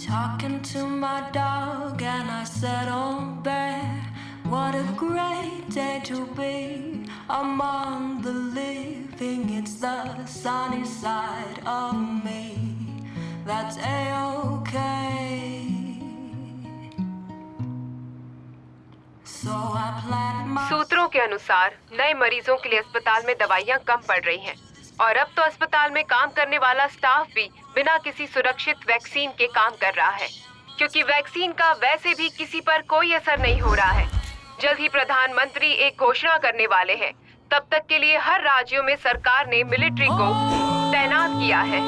Talking to my dog and I said, oh bear, what a great day to be among the living. It's the sunny side of me that's a-okay. So I plant my सूत्रों के अनुसार नए मरीजों के लिए अस्पताल में दवाइयां कम पड़ रही हैं और अब तो अस्पताल में काम करने वाला स्टाफ भी बिना किसी सुरक्षित वैक्सीन के काम कर रहा है, क्योंकि वैक्सीन का वैसे भी किसी पर कोई असर नहीं हो रहा है। जल्द ही प्रधानमंत्री एक घोषणा करने वाले हैं। तब तक के लिए हर राज्यों में सरकार ने मिलिट्री को तैनात किया है।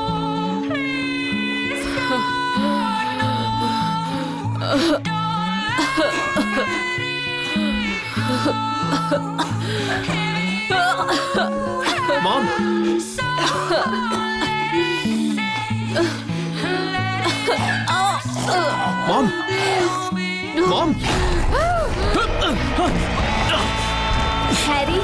Mom, mom, mom. Harry,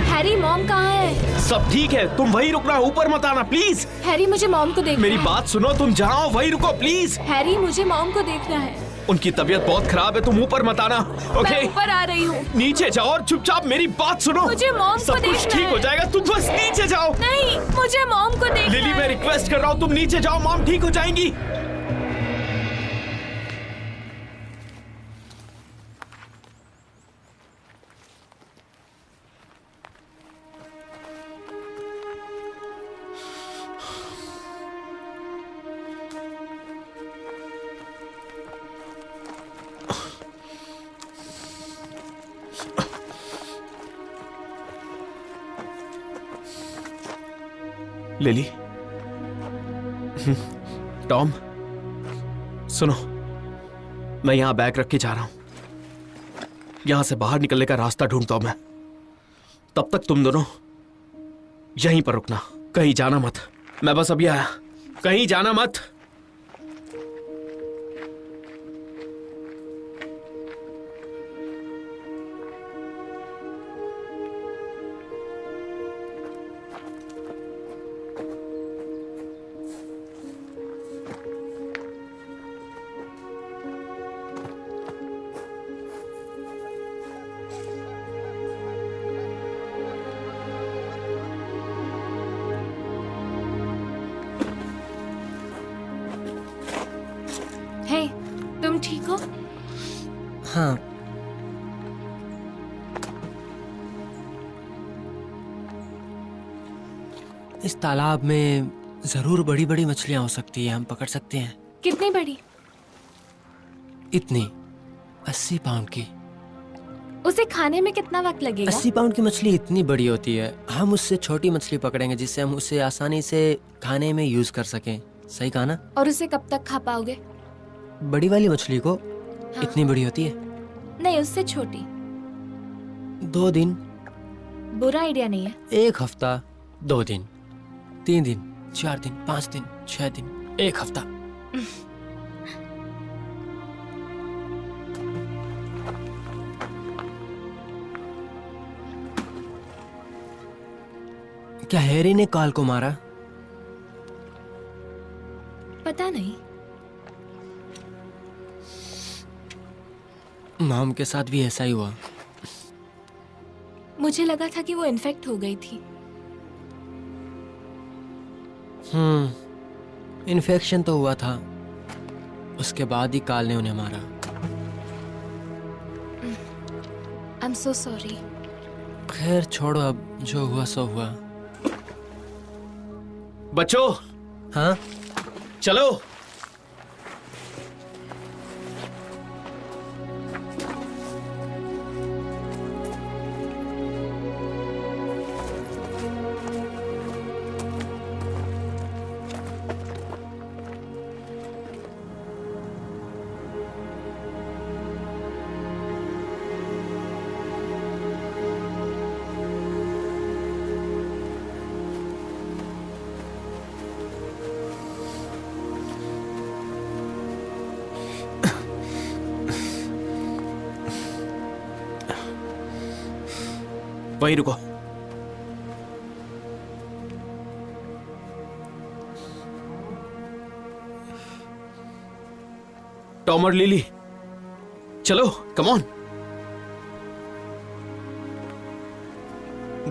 Harry mom कहाँ है? सब ठीक है, तुम वहीं रुकना, ऊपर मत आना प्लीज। हैरी मुझे मॉम को देखना मेरी है। बात सुनो, तुम जहाँ हो वहीं रुको प्लीज। हैरी मुझे मॉम को देखना है। उनकी तबीयत बहुत खराब है, तुम ऊपर मत आना। ओके, मैं ऊपर आ रही हूँ। नीचे जाओ और चुपचाप मेरी बात सुनो। मुझे मॉम को सब कुछ देखना ठीक है। हो जाएगा, तुम बस नीचे जाओ। नहीं, मुझे मॉम को देखना लिली, मैं है। रिक्वेस्ट कर रहा हूँ, तुम नीचे जाओ, मॉम ठीक हो जाएंगी। लिली, टॉम, सुनो, मैं यहां बैग रख के जा रहा हूं। यहां से बाहर निकलने का रास्ता ढूंढता हूं मैं। तब तक तुम दोनों यहीं पर रुकना, कहीं जाना मत। मैं बस अभी आया, कहीं जाना मत। हे, तुम ठीक हो? हाँ, इस तालाब में जरूर बड़ी बड़ी मछलियां हो सकती है, हम पकड़ सकते हैं। कितनी बड़ी? इतनी 80 पाउंड की। उसे खाने में कितना वक्त लगेगा? 80 पाउंड की मछली इतनी बड़ी होती है, हम उससे छोटी मछली पकड़ेंगे जिससे हम उसे आसानी से खाने में यूज कर सकें। सही कहा ना? और उसे कब तक खा पाओगे? बड़ी वाली मछली को हाँ। इतनी बड़ी होती है? नहीं, उससे छोटी। 2 दिन। बुरा आइडिया नहीं है। 1 हफ्ता, 2 दिन, 3 दिन, 4 दिन, 5 दिन, 6 दिन, 1 हफ्ता। क्या हैरी ने कॉल को मारा? पता नहीं। मॉम के साथ भी ऐसा ही हुआ। मुझे लगा था कि वो इन्फेक्ट हो गई थी। इन्फेक्शन तो हुआ था, उसके बाद ही काल ने उन्हें मारा। आई एम सो सॉरी। खैर छोड़ो, अब जो हुआ सो हुआ। बच्चों, हाँ, चलो। वहीं रुको। टॉम और लिली, चलो, कम ऑन।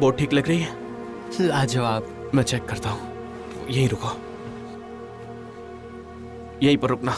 बोट ठीक लग रही है? लाजवाब। मैं चेक करता हूं। यहीं रुको, यहीं पर रुकना।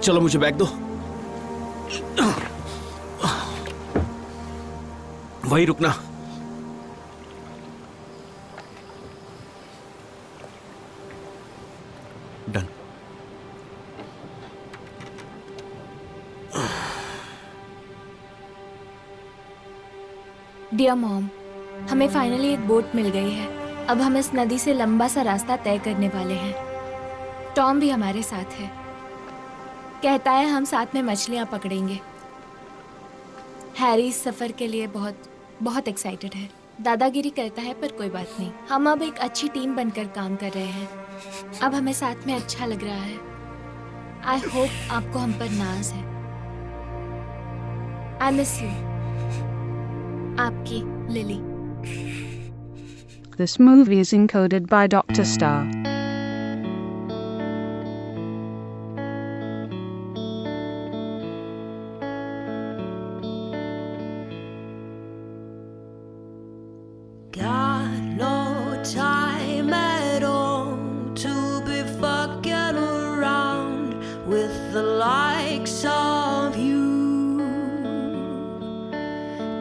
चलो, मुझे बैग दो। वहीं रुकना। डन। डियर मॉम, हमें फाइनली एक बोट मिल गई है। अब हम इस नदी से लंबा सा रास्ता तय करने वाले हैं। टॉम भी हमारे साथ है। कहता है हम साथ में मछलियां पकड़ेंगे। हैरी इस सफर के लिए बहुत बहुत एक्साइटेड है। दादागिरी करता है पर कोई बात नहीं, हम अब एक अच्छी टीम बनकर काम कर रहे हैं। अब हमें साथ में अच्छा लग रहा है। आई होप आपको हम पर नाज है। I miss you. आपकी lily. This movie is encoded by Dr. Star. Got no time at all to be fucking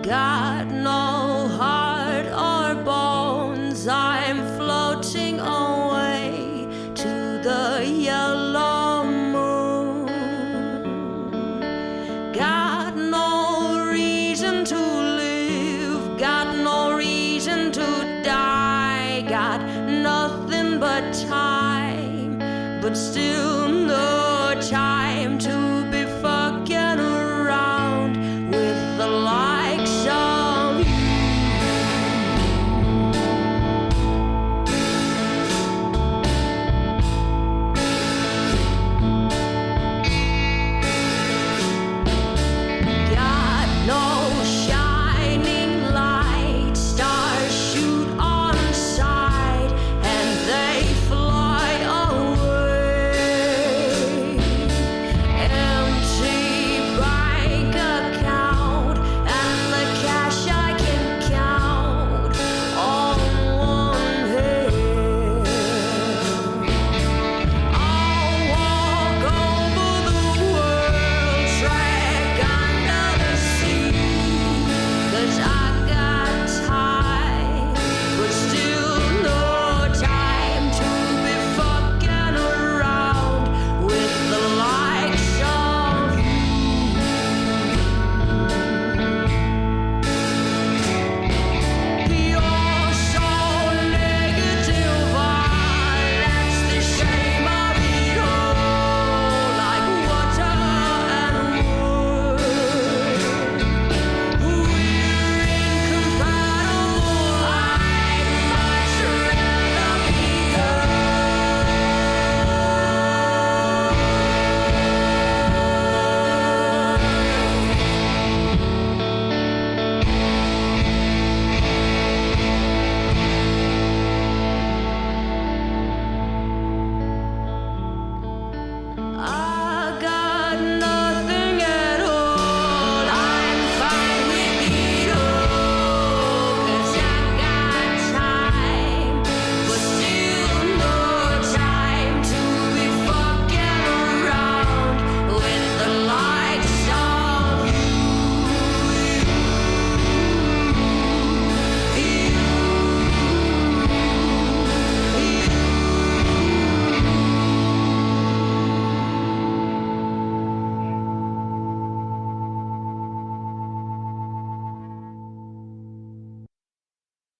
got no heart or bones. I'm floating away to the yellow moon. Got no reason to live, got no reason to die. Got nothing but time, but still no time to be fucking around with the light.